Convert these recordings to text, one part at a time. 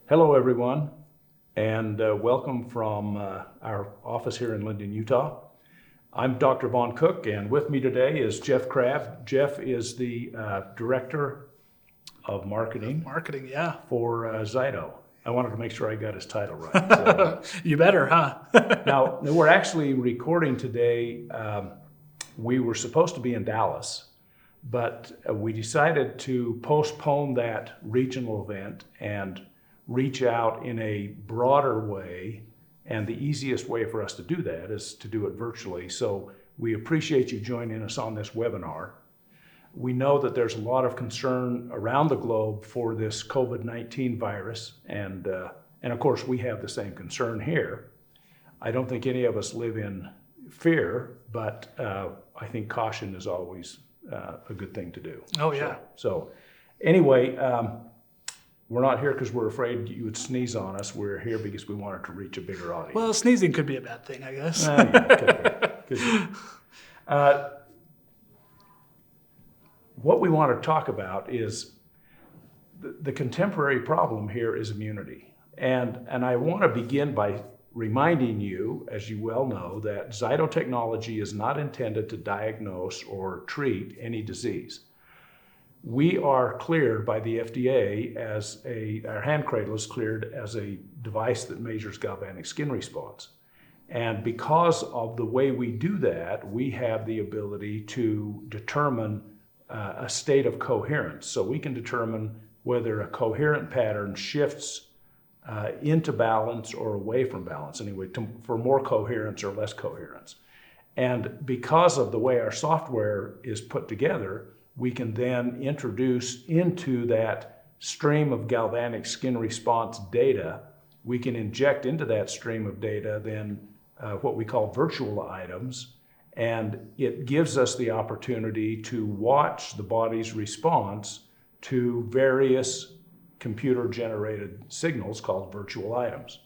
Hello, everyone, and welcome from our office here in Linden, Utah. I'm Dr. Vaughn Cook, and with me today is Jeff Crabb. Jeff is the Director of Marketing Marketing, yeah. for ZYTO. I wanted to make sure I got his title right. So, You better, huh? now, we're actually recording today. We were supposed to be in Dallas, but we decided to postpone that regional event and reach out in a broader way, and the easiest way for us to do that is to do it virtually. So we appreciate you joining us on this webinar. We know that there's a lot of concern around the globe for this COVID-19 virus, and of course we have the same concern here. I don't think any of us live in fear, but I think caution is always a good thing to do. Oh, yeah. So anyway, we're not here because we're afraid you would sneeze on us. We're here because we wanted to reach a bigger audience. Well, sneezing could be a bad thing, I guess. Yeah, could be. What we want to talk about is the contemporary problem here is immunity. And I want to begin by reminding you, as you well know, that ZYTO technology is not intended to diagnose or treat any disease. We are cleared by the FDA as our hand cradle is cleared as a device that measures galvanic skin response. And because of the way we do that, we have the ability to determine a state of coherence. So we can determine whether a coherent pattern shifts into balance or away from balance, anyway, for more coherence or less coherence. And because of the way our software is put together, we can then introduce into that stream of galvanic skin response data, we can inject into that stream of data then what we call virtual items, and it gives us the opportunity to watch the body's response to various computer-generated signals called virtual items.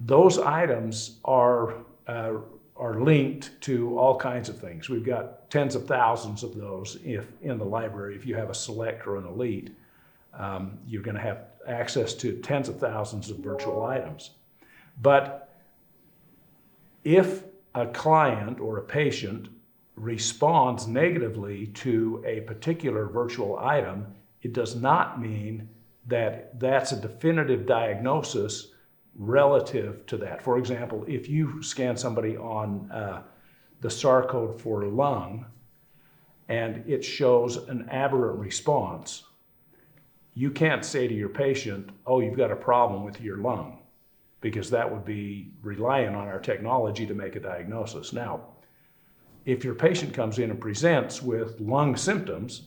Those items are linked to all kinds of things. We've got tens of thousands of those in the library. If you have a select or an elite, you're going to have access to tens of thousands of virtual items. But if a client or a patient responds negatively to a particular virtual item, it does not mean that that's a definitive diagnosis relative to that. For example, if you scan somebody on the SAR code for lung and it shows an aberrant response, you can't say to your patient, oh, you've got a problem with your lung, because that would be relying on our technology to make a diagnosis. Now, if your patient comes in and presents with lung symptoms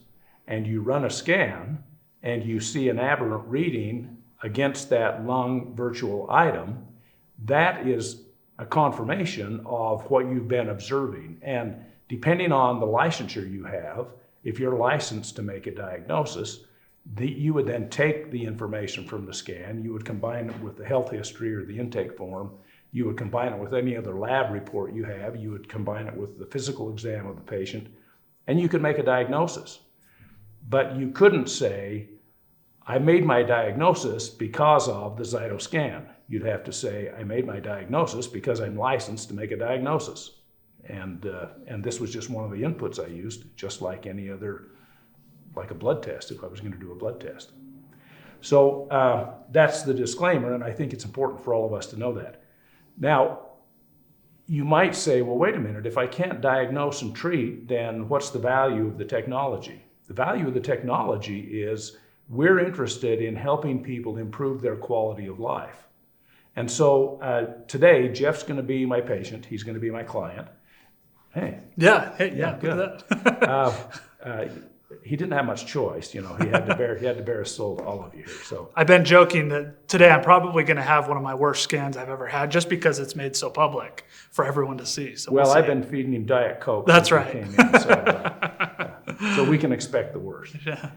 and you run a scan and you see an aberrant reading against that lung virtual item, that is a confirmation of what you've been observing. And depending on the licensure you have, if you're licensed to make a diagnosis, you would then take the information from the scan, you would combine it with the health history or the intake form, you would combine it with any other lab report you have, you would combine it with the physical exam of the patient, and you could make a diagnosis. But you couldn't say, I made my diagnosis because of the ZYTO scan. You'd have to say, I made my diagnosis because I'm licensed to make a diagnosis. And this was just one of the inputs I used, just like any other, like a blood test, if I was going to do a blood test. So that's the disclaimer, and I think it's important for all of us to know that. Now, you might say, well, wait a minute, if I can't diagnose and treat, then what's the value of the technology? The value of the technology is we're interested in helping people improve their quality of life. And so today, Jeff's going to be my patient. He's going to be my client. Hey. Yeah, good. Look at that. He didn't have much choice, you know. He had to bear his soul to all of you here. So I've been joking that today I'm probably going to have one of my worst scans I've ever had, just because it's made so public for everyone to see. So well, I've been feeding him Diet Coke. That's right. He came in, so we can expect the worst. Yeah.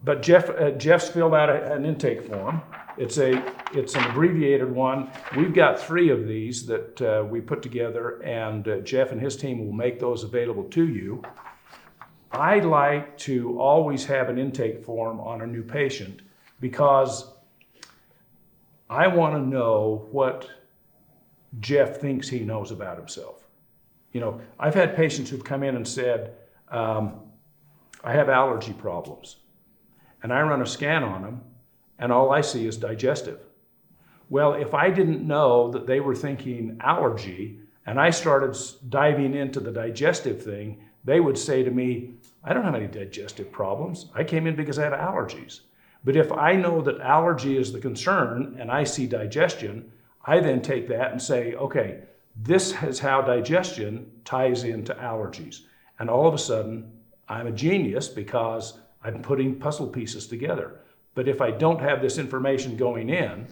But Jeff's filled out an intake form. It's an abbreviated one. We've got 3 of these that we put together, and Jeff and his team will make those available to you. I like to always have an intake form on a new patient because I want to know what Jeff thinks he knows about himself. You know, I've had patients who've come in and said, I have allergy problems. And I run a scan on them, and all I see is digestive. Well, if I didn't know that they were thinking allergy, and I started diving into the digestive thing, they would say to me, I don't have any digestive problems. I came in because I had allergies. But if I know that allergy is the concern and I see digestion, I then take that and say, okay, this is how digestion ties into allergies. And all of a sudden, I'm a genius because I'm putting puzzle pieces together. But if I don't have this information going in,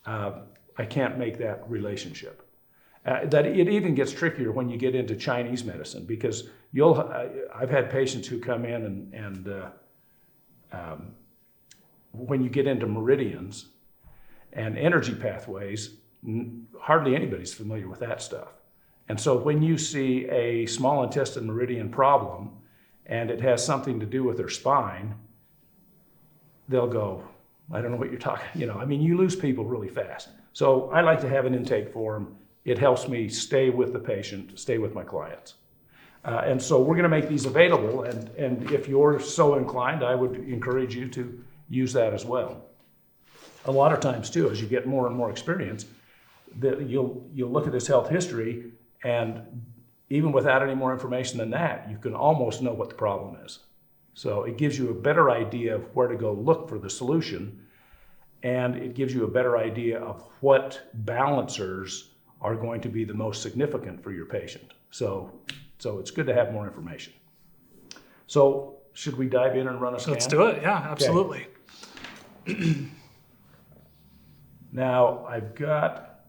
I can't make that relationship. That it even gets trickier when you get into Chinese medicine because I've had patients who come in and when you get into meridians and energy pathways, hardly anybody's familiar with that stuff. And so when you see a small intestine meridian problem and it has something to do with their spine, they'll go, I don't know what you're talking, you lose people really fast. So I like to have an intake form. It helps me stay with the patient, stay with my clients. And so we're gonna make these available, and if you're so inclined, I would encourage you to use that as well. A lot of times too, as you get more and more experience, that you'll look at this health history, and even without any more information than that, you can almost know what the problem is. So it gives you a better idea of where to go look for the solution, and it gives you a better idea of what balancers are going to be the most significant for your patient. So it's good to have more information. So should we dive in and run a scan? Let's do it, yeah, absolutely. Okay. Now I've got,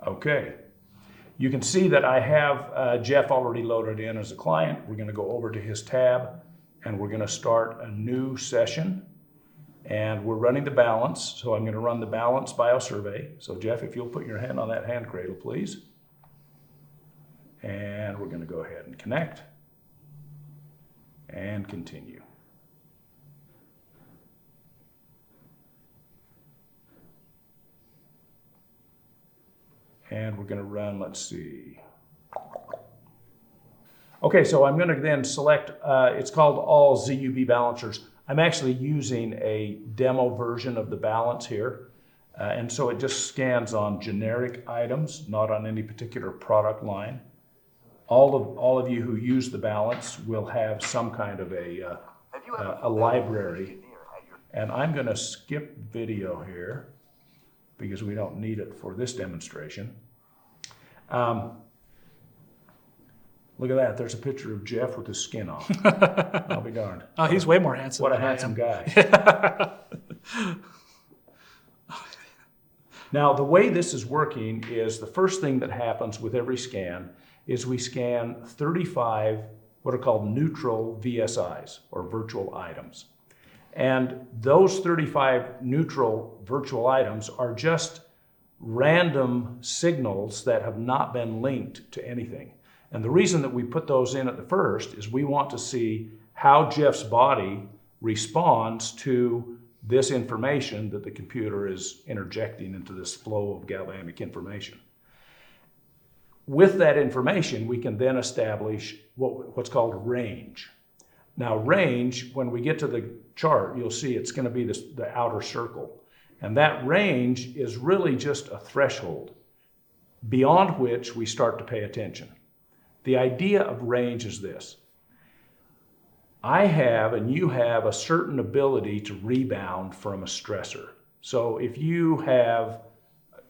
okay. You can see that I have Jeff already loaded in as a client. We're gonna go over to his tab and we're gonna start a new session. And we're running the balance, so I'm gonna run the balance biosurvey. So Jeff, if you'll put your hand on that hand cradle, please. And we're gonna go ahead and connect and continue. And we're gonna run, let's see. Okay, so I'm gonna then select, it's called all ZUB balancers. I'm actually using a demo version of the balance here. And so it just scans on generic items, not on any particular product line. All of you who use the balance will have some kind of a library. And I'm gonna skip video here because we don't need it for this demonstration. Look at that, there's a picture of Jeff with his skin on. I'll be darned. Oh, he's way more handsome. What a than I handsome am. guy. Now, the way this is working is the first thing that happens with every scan is we scan 35 what are called neutral VSIs, or virtual items. And those 35 neutral virtual items are just random signals that have not been linked to anything. And the reason that we put those in at the first is we want to see how Jeff's body responds to this information that the computer is interjecting into this flow of galvanic information. With that information, we can then establish what's called range. Now range, when we get to the chart, you'll see it's going to be the outer circle. And that range is really just a threshold beyond which we start to pay attention. The idea of range is this. I have and you have a certain ability to rebound from a stressor. So if you have,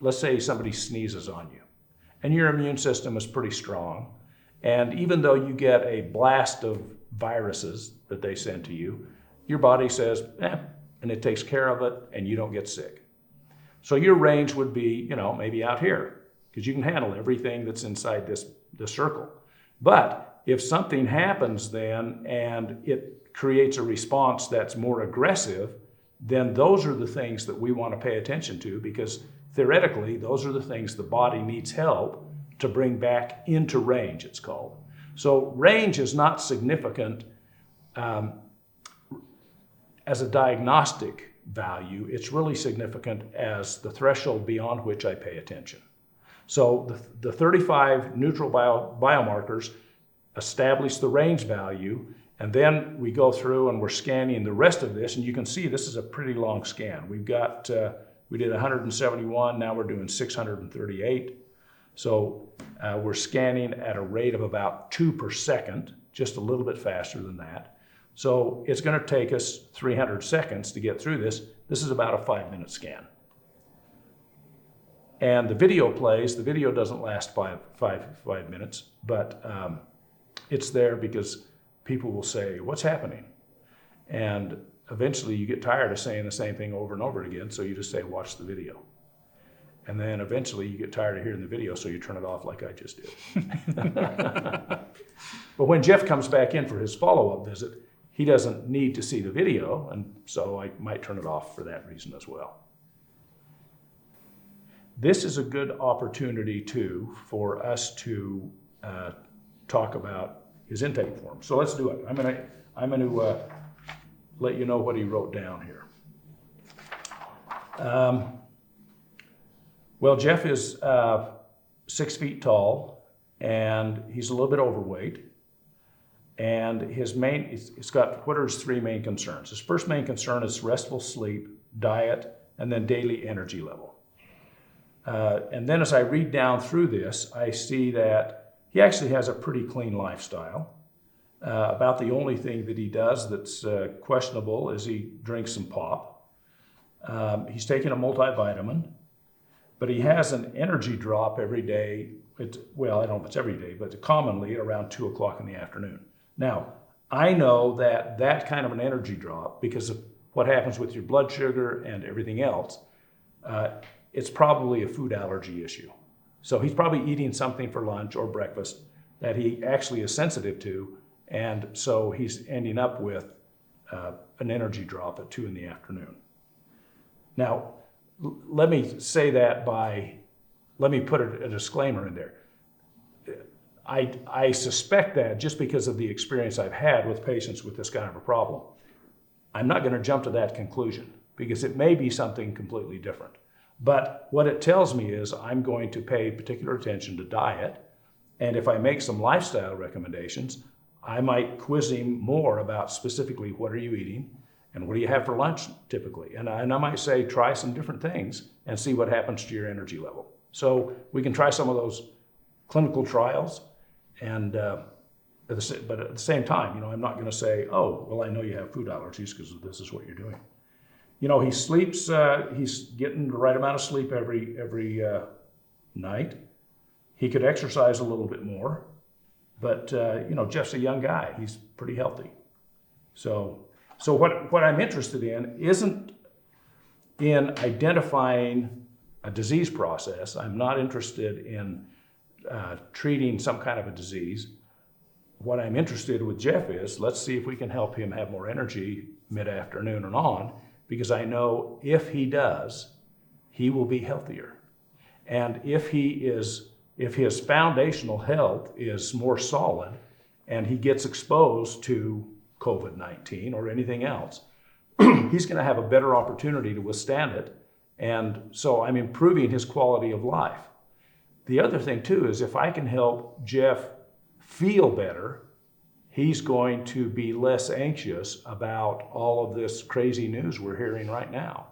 let's say somebody sneezes on you and your immune system is pretty strong, and even though you get a blast of viruses that they send to you, your body says, and it takes care of it and you don't get sick. So your range would be, maybe out here, because you can handle everything that's inside this circle. But if something happens then and it creates a response that's more aggressive, then those are the things that we want to pay attention to, because theoretically, those are the things the body needs help to bring back into range, it's called. So range is not significant as a diagnostic value. It's really significant as the threshold beyond which I pay attention. So the 35 neutral biomarkers establish the range value, and then we go through and we're scanning the rest of this, and you can see this is a pretty long scan. We've got, we did 171, now we're doing 638. So we're scanning at a rate of about 2 per second, just a little bit faster than that. So it's going to take us 300 seconds to get through this. This is about a 5-minute scan. And the video plays. The video doesn't last five minutes, but it's there because people will say, what's happening? And eventually you get tired of saying the same thing over and over again, so you just say, watch the video. And then eventually you get tired of hearing the video, so you turn it off like I just did. But when Jeff comes back in for his follow-up visit, he doesn't need to see the video, and so I might turn it off for that reason as well. This is a good opportunity, too, for us to talk about his intake form. So let's do it. I'm gonna let you know what he wrote down here. Well, Jeff is 6 feet tall, and he's a little bit overweight. And he's got, what are his 3 main concerns? His first main concern is restful sleep, diet, and then daily energy level. And then as I read down through this, I see that he actually has a pretty clean lifestyle. About the only thing that he does that's questionable is he drinks some pop. He's taking a multivitamin, but he has an energy drop every day. Well, I don't know if it's every day, but commonly around 2 o'clock in the afternoon. Now, I know that that kind of an energy drop, because of what happens with your blood sugar and everything else, it's probably a food allergy issue. So he's probably eating something for lunch or breakfast that he actually is sensitive to, and so he's ending up with an energy drop at 2 in the afternoon. Now, let me say that let me put a disclaimer in there. I suspect that just because of the experience I've had with patients with this kind of a problem. I'm not going to jump to that conclusion because it may be something completely different. But what it tells me is I'm going to pay particular attention to diet, and if I make some lifestyle recommendations, I might quiz him more about specifically what are you eating and what do you have for lunch typically. And I might say try some different things and see what happens to your energy level. So we can try some of those clinical trials, and but at the same time, I'm not going to say, oh, well, I know you have food allergies because this is what you're doing. He sleeps, he's getting the right amount of sleep every night. He could exercise a little bit more, but Jeff's a young guy. He's pretty healthy. So what I'm interested in isn't in identifying a disease process. I'm not interested in treating some kind of a disease. What I'm interested with Jeff is, let's see if we can help him have more energy mid-afternoon and on, because I know if he does, he will be healthier. And if his foundational health is more solid and he gets exposed to COVID-19 or anything else, he's going to have a better opportunity to withstand it. And so I'm improving his quality of life. The other thing too is if I can help Jeff feel better, he's going to be less anxious about all of this crazy news we're hearing right now.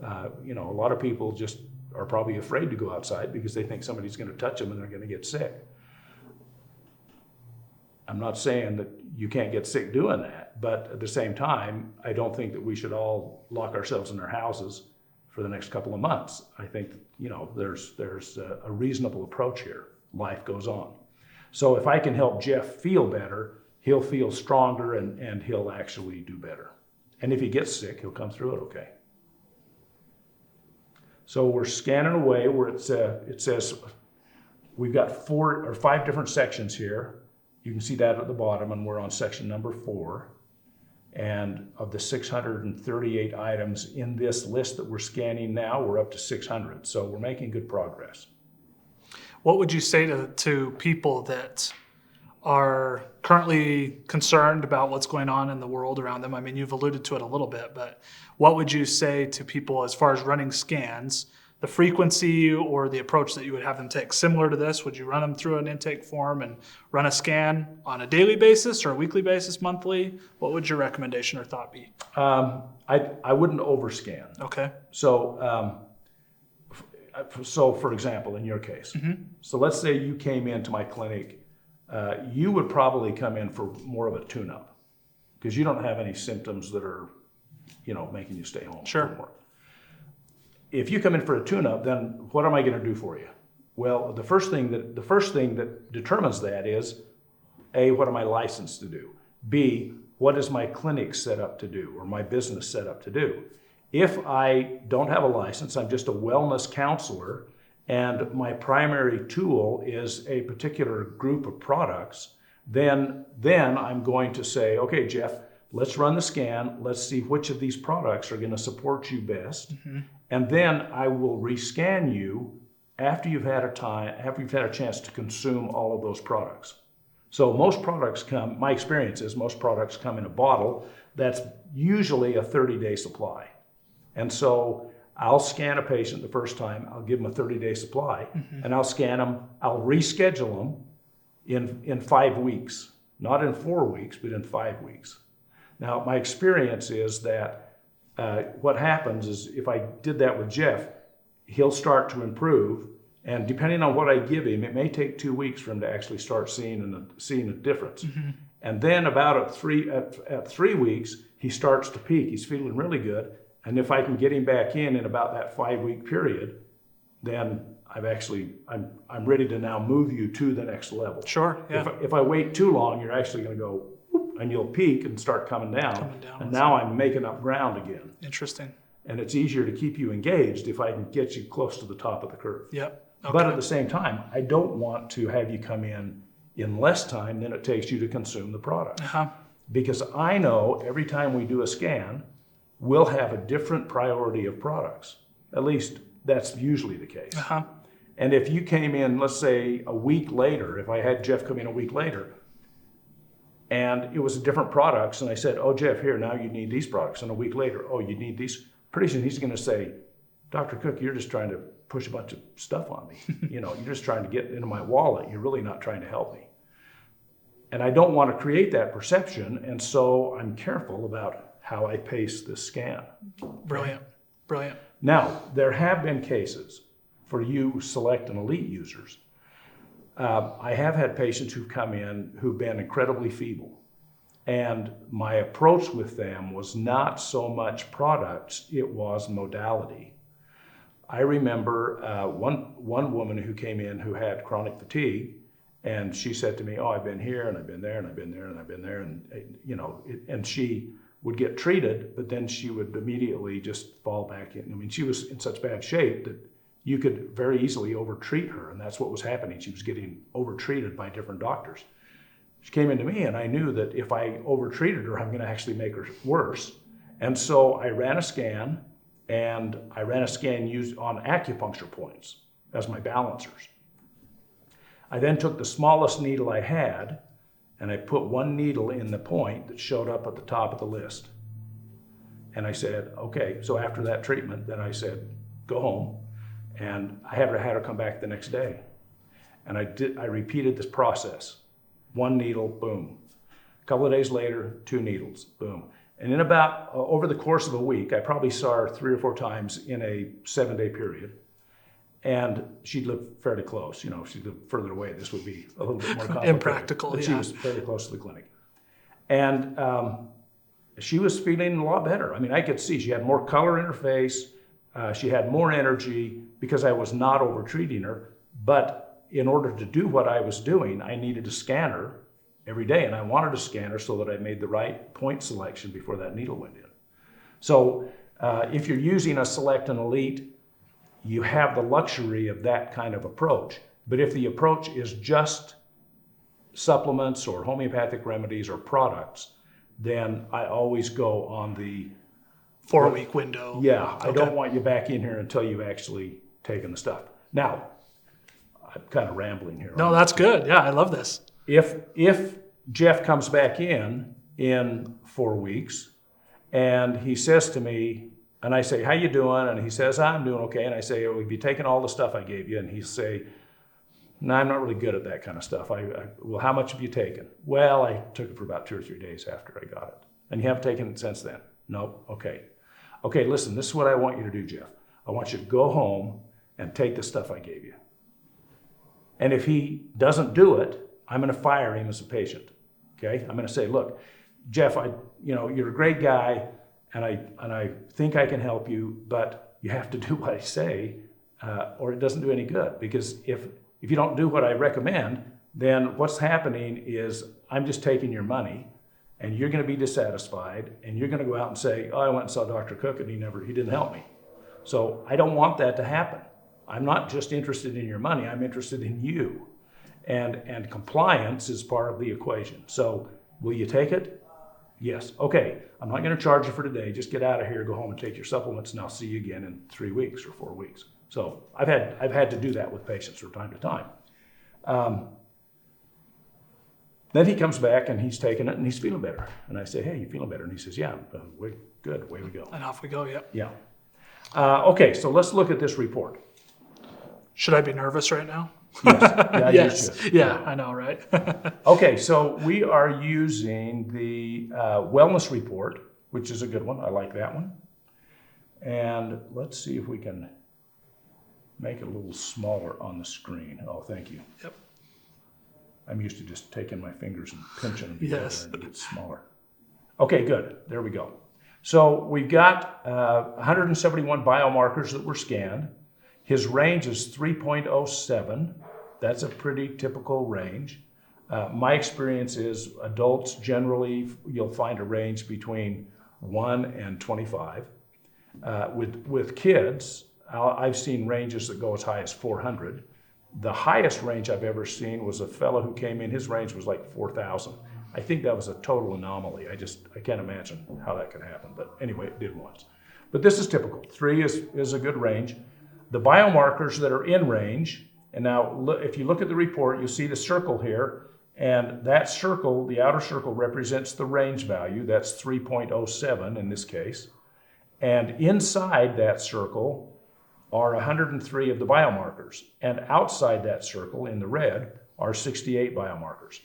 A lot of people just are probably afraid to go outside because they think somebody's going to touch them and they're going to get sick. I'm not saying that you can't get sick doing that, but at the same time, I don't think that we should all lock ourselves in our houses for the next couple of months. I think, there's a reasonable approach here. Life goes on. So if I can help Jeff feel better, he'll feel stronger and he'll actually do better. And if he gets sick, he'll come through it okay. So we're scanning away where it says we've got 4 or 5 different sections here. You can see that at the bottom, and we're on section number 4. And of the 638 items in this list that we're scanning now, we're up to 600. So we're making good progress. What would you say to people that are currently concerned about what's going on in the world around them? I mean, you've alluded to it a little bit, but what would you say to people as far as running scans, the frequency or the approach that you would have them take? Similar to this, would you run them through an intake form and run a scan on a daily basis or a weekly basis, monthly? What would your recommendation or thought be? I wouldn't overscan. Okay. So for example, in your case, so let's say you came into my clinic, you would probably come in for more of a tune-up because you don't have any symptoms that are, making you stay home. Sure. From work. If you come in for a tune-up, then what am I going to do for you? Well, the first thing that determines that is, A, what am I licensed to do? B, what is my clinic set up to do or my business set up to do? If I don't have a license, I'm just a wellness counselor, and my primary tool is a particular group of products, then I'm going to say, okay, Jeff, let's run the scan. Let's see which of these products are going to support you best. And then I will rescan you after you've had a chance to consume all of those products. So most products my experience is most products come in a bottle that's usually a 30-day supply. And so I'll scan a patient the first time, I'll give them a 30-day supply, and I'll scan them, I'll reschedule them in 5 weeks, not in 4 weeks, but in 5 weeks. Now, my experience is that what happens is if I did that with Jeff, he'll start to improve, and depending on what I give him, it may take 2 weeks for him to actually start seeing a difference. And then about at 3 weeks, he starts to peak. He's feeling really good. And if I can get him back in about that 5-week period, then I'm ready to now move you to the next level. Sure. Yeah. If I wait too long, you're actually going to go, whoop, and you'll peak and start coming down. And now I'm making up ground again. Interesting. And it's easier to keep you engaged if I can get you close to the top of the curve. Yep. Okay. But at the same time, I don't want to have you come in less time than it takes you to consume the product. Because I know every time we do a scan, we'll have a different priority of products. At least that's usually the case. And if you came in, let's say a week later, if I had Jeff come in a week later, and it was different products, and I said, oh, Jeff, here, now you need these products. And a week later, oh, you need these. Pretty soon he's going to say, Dr. Cook, you're just trying to push a bunch of stuff on me. You're just trying to get into my wallet. You're really not trying to help me. And I don't want to create that perception, and so I'm careful about how I pace this scan. Brilliant. Now, there have been cases for you select and elite users. I have had patients who've come in who've been incredibly feeble. And my approach with them was not so much products, it was modality. I remember one woman who came in who had chronic fatigue, and she said to me, oh, I've been here, and I've been there, and I've been there, and I've been there, and she would get treated, but then she would immediately just fall back in. I mean, she was in such bad shape that you could very easily overtreat her, and that's what was happening. She was getting overtreated by different doctors. She came into me, and I knew that if I overtreated her, I'm going to actually make her worse. And so I ran a scan, used on acupuncture points as my balancers. I then took the smallest needle I had, and I put one needle in the point that showed up at the top of the list. And I said, okay, so after that treatment, then I said, go home. And I had her come back the next day. And I repeated this process. One needle, boom. A couple of days later, 2 needles, boom. And in about, over the course of a week, I probably saw her 3 or 4 times in a 7-day period. And she lived fairly close. If she lived further away, this would be a little bit more complicated. Impractical, but she was fairly close to the clinic. And she was feeling a lot better. I mean, I could see she had more color in her face. She had more energy because I was not over-treating her. But in order to do what I was doing, I needed to scan her every day. And I wanted to scan her so that I made the right point selection before that needle went in. So if you're using a select and elite, you have the luxury of that kind of approach. But if the approach is just supplements or homeopathic remedies or products, then I always go on the 4-week window. yeah, I Okay. don't want you back in here until you've actually taken the stuff. Now, I'm kind of rambling here. No, that's good. Yeah, I love this. If Jeff comes back in 4 weeks, and he says to me, and I say, how you doing? And he says, I'm doing okay. And I say, oh, have you taken all the stuff I gave you? And he'll say, no, I'm not really good at that kind of stuff. Well, how much have you taken? Well, I took it for about 2 or 3 days after I got it. And you haven't taken it since then? Nope. Okay. Okay, listen, this is what I want you to do, Jeff. I want you to go home and take the stuff I gave you. And if he doesn't do it, I'm going to fire him as a patient. Okay? I'm going to say, look, Jeff, you're a great guy, and I think I can help you, but you have to do what I say, or it doesn't do any good. Because if you don't do what I recommend, then what's happening is I'm just taking your money, and you're going to be dissatisfied, and you're going to go out and say, oh, I went and saw Dr. Cook, and he didn't help me. So I don't want that to happen. I'm not just interested in your money, I'm interested in you. And compliance is part of the equation. So will you take it? Yes. Okay, I'm not going to charge you for today. Just get out of here, go home and take your supplements, and I'll see you again in 3 weeks or 4 weeks. So I've had to do that with patients from time to time. Then he comes back and he's taken it and he's feeling better. And I say, hey, you feeling better? And he says, yeah, good, away we go. And off we go, yep. Yeah. Okay, so let's look at this report. Should I be nervous right now? Yes. Yeah, yes. You should. Yeah, I know, right? Okay, so we are using the wellness report, which is a good one. I like that one. And let's see if we can make it a little smaller on the screen. Oh, thank you. Yep. I'm used to just taking my fingers and pinching them together Yes. and it gets smaller. Okay, good. There we go. So we've got 171 biomarkers that were scanned. His range is 3.07. That's a pretty typical range. My experience is adults generally, you'll find a range between 1 and 25. With kids, I've seen ranges that go as high as 400. The highest range I've ever seen was a fellow who came in, his range was like 4,000. I think that was a total anomaly. I can't imagine how that could happen, but anyway, it did once. But this is typical. 3 is a good range. The biomarkers that are in range, and now if you look at the report, you'll see the circle here, and that circle, the outer circle, represents the range value. That's 3.07 in this case. And inside that circle are 103 of the biomarkers. And outside that circle, in the red, are 68 biomarkers.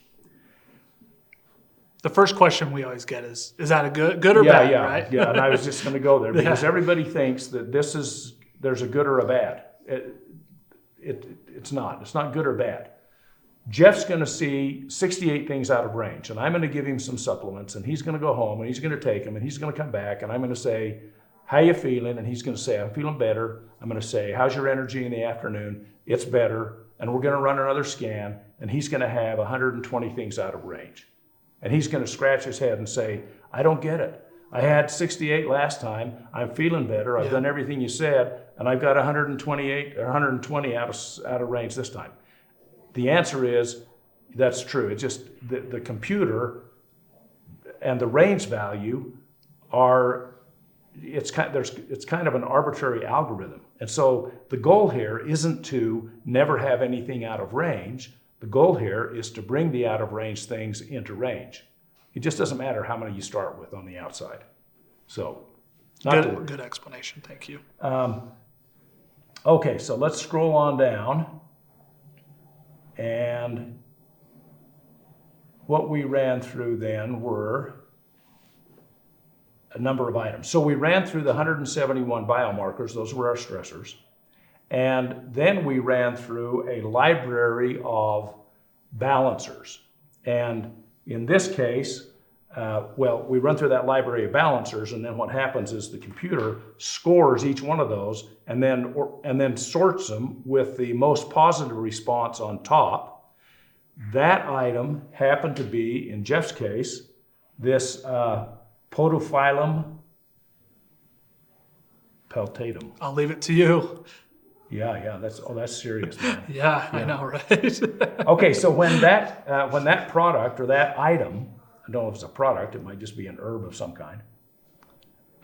The first question we always get is that a good or bad, right? Yeah, and I was just going to go there because everybody thinks that there's a good or a bad. It's not. It's not good or bad. Jeff's going to see 68 things out of range, and I'm going to give him some supplements, and he's going to go home, and he's going to take them, and he's going to come back, and I'm going to say, how you feeling? And he's going to say, I'm feeling better. I'm going to say, how's your energy in the afternoon? It's better. And we're going to run another scan, and he's going to have 120 things out of range. And he's going to scratch his head and say, I don't get it. I had 68 last time. I'm feeling better. I've done everything you said, and I've got 128 or 120 out of range this time. The answer is that's true. It's just the computer and the range value are. It's kind of an arbitrary algorithm. And so the goal here isn't to never have anything out of range. The goal here is to bring the out of range things into range. It just doesn't matter how many you start with on the outside. So, Good explanation. Thank you. Okay, so let's scroll on down. And what we ran through then were a number of items. So we ran through the 171 biomarkers, those were our stressors. And then we ran through a library of balancers. And in this case, we run through that library of balancers, and then what happens is the computer scores each one of those and then sorts them with the most positive response on top. That item happened to be, in Jeff's case, this Podophyllum peltatum. I'll leave it to you. Yeah, that's serious, man. Yeah, I know, right? Okay, so when that product or that item, don't know if it's a product. It might just be an herb of some kind.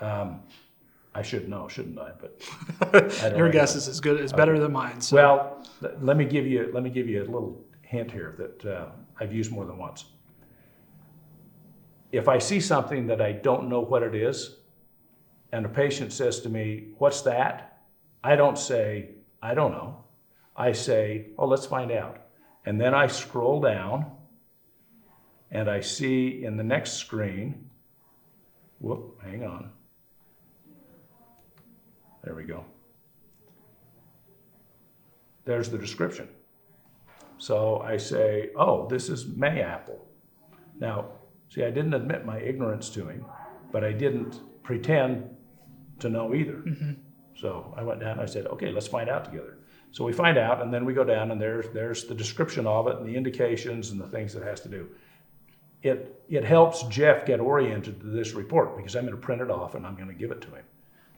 I should know, shouldn't I? But I don't Your know. guess is as good, is better than mine. So. Well, let me give you a little hint here that I've used more than once. If I see something that I don't know what it is, and a patient says to me, "What's that?" I don't say, "I don't know." I say, "Oh, let's find out." And then I scroll down and I see in the next screen, hang on. There we go. There's the description. So I say, "Oh, this is Mayapple." Now, see, I didn't admit my ignorance to him, but I didn't pretend to know either. Mm-hmm. So I went down and I said, "Okay, let's find out together." So we find out, and then we go down, and there's the description of it and the indications and the things it has to do. It helps Jeff get oriented to this report because I'm going to print it off and I'm going to give it to him.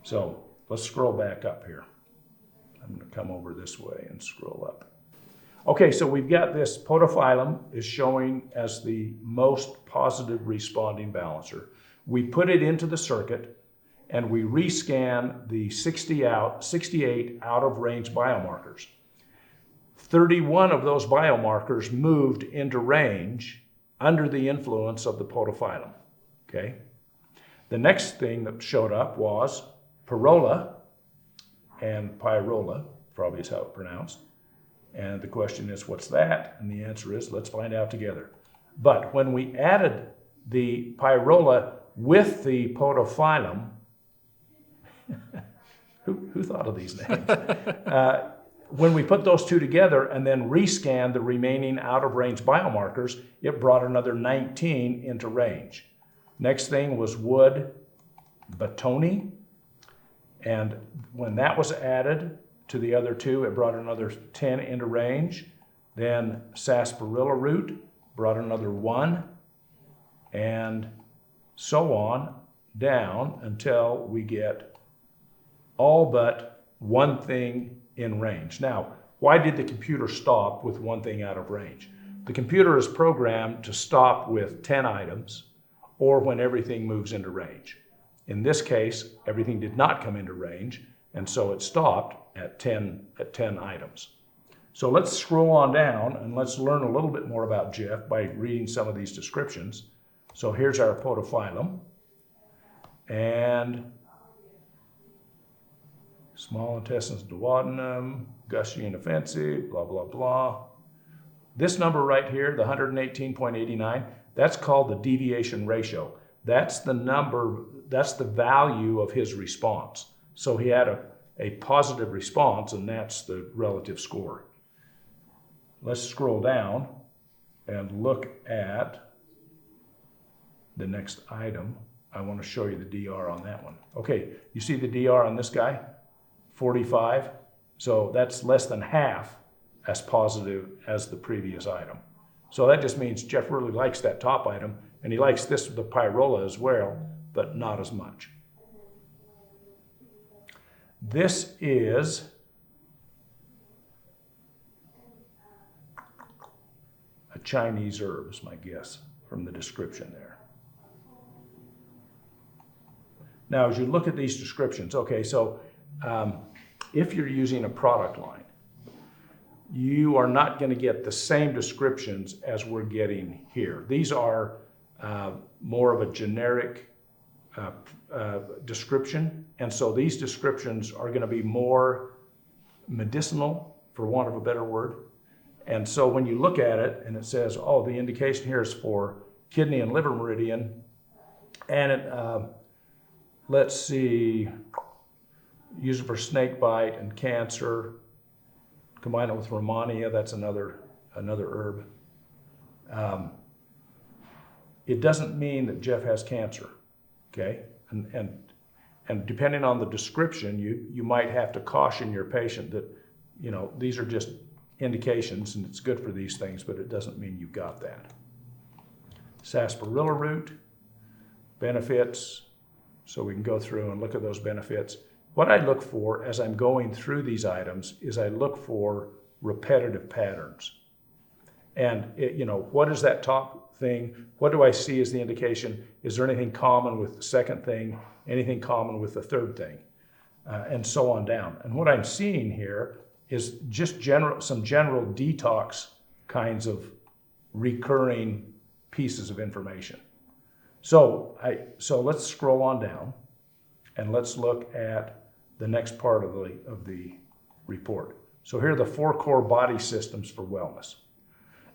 So let's scroll back up here. I'm going to come over this way and scroll up. Okay, so we've got this podophyllum is showing as the most positive responding balancer. We put it into the circuit and we rescan the 68 out of range biomarkers. 31 of those biomarkers moved into range under the influence of the podophyllum, okay? The next thing that showed up was pyrola and pyrola, probably is how it's pronounced. And the question is, what's that? And the answer is, let's find out together. But when we added the pyrola with the podophyllum, who thought of these names? When we put those two together and then rescanned the remaining out-of-range biomarkers, it brought another 19 into range. Next thing was wood batoni, and when that was added to the other two, it brought another 10 into range. Then sarsaparilla root brought another 1, and so on down until we get all but one thing in range. Now, why did the computer stop with one thing out of range? The computer is programmed to stop with 10 items or when everything moves into range. In this case, everything did not come into range, and so it stopped at 10 items. So let's scroll on down and let's learn a little bit more about Jeff by reading some of these descriptions. So here's our podophyllum, and small intestines duodenum, gushy and offensive, blah, blah, blah. This number right here, the 118.89, that's called the deviation ratio. That's the number, that's the value of his response. So he had a positive response, and that's the relative score. Let's scroll down and look at the next item. I want to show you the DR on that one. Okay, you see the DR on this guy? 45. So that's less than half as positive as the previous item. So that just means Jeff really likes that top item, and he likes this, the pyrola, as well, but not as much. This is a Chinese herb, is my guess, from the description there. Now, as you look at these descriptions, okay, so if you're using a product line, you are not going to get the same descriptions as we're getting here. These are more of a generic description, and so these descriptions are going to be more medicinal, for want of a better word. And so when you look at it and it says, oh, the indication here is for kidney and liver meridian, and it, let's see, use it for snake bite and cancer, combine it with Romania, that's another herb. It doesn't mean that Jeff has cancer, okay? And depending on the description, you might have to caution your patient that, you know, these are just indications and it's good for these things, but it doesn't mean you've got that. Sarsaparilla root, benefits, so we can go through and look at those benefits. What I look for as I'm going through these items is I look for repetitive patterns. And what is that top thing? What do I see as the indication? Is there anything common with the second thing? Anything common with the third thing? And so on down. And what I'm seeing here is just some general detox kinds of recurring pieces of information. So let's scroll on down and let's look at the next part of the report. So here are the 4 core body systems for wellness.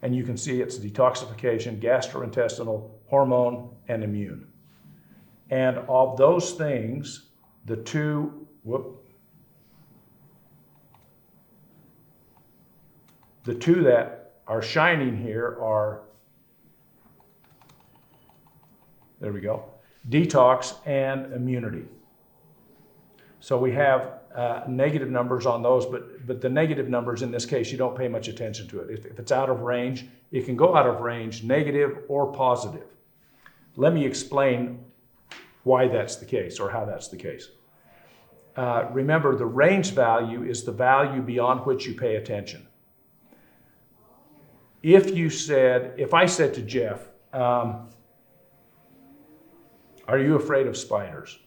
And you can see it's detoxification, gastrointestinal, hormone, and immune. And of those things, the two that are shining here are, there we go, detox and immunity. So we have negative numbers on those, but the negative numbers in this case, you don't pay much attention to it. If it's out of range, it can go out of range, negative or positive. Let me explain why that's the case or how that's the case. Remember, the range value is the value beyond which you pay attention. If I said to Jeff, are you afraid of spiders?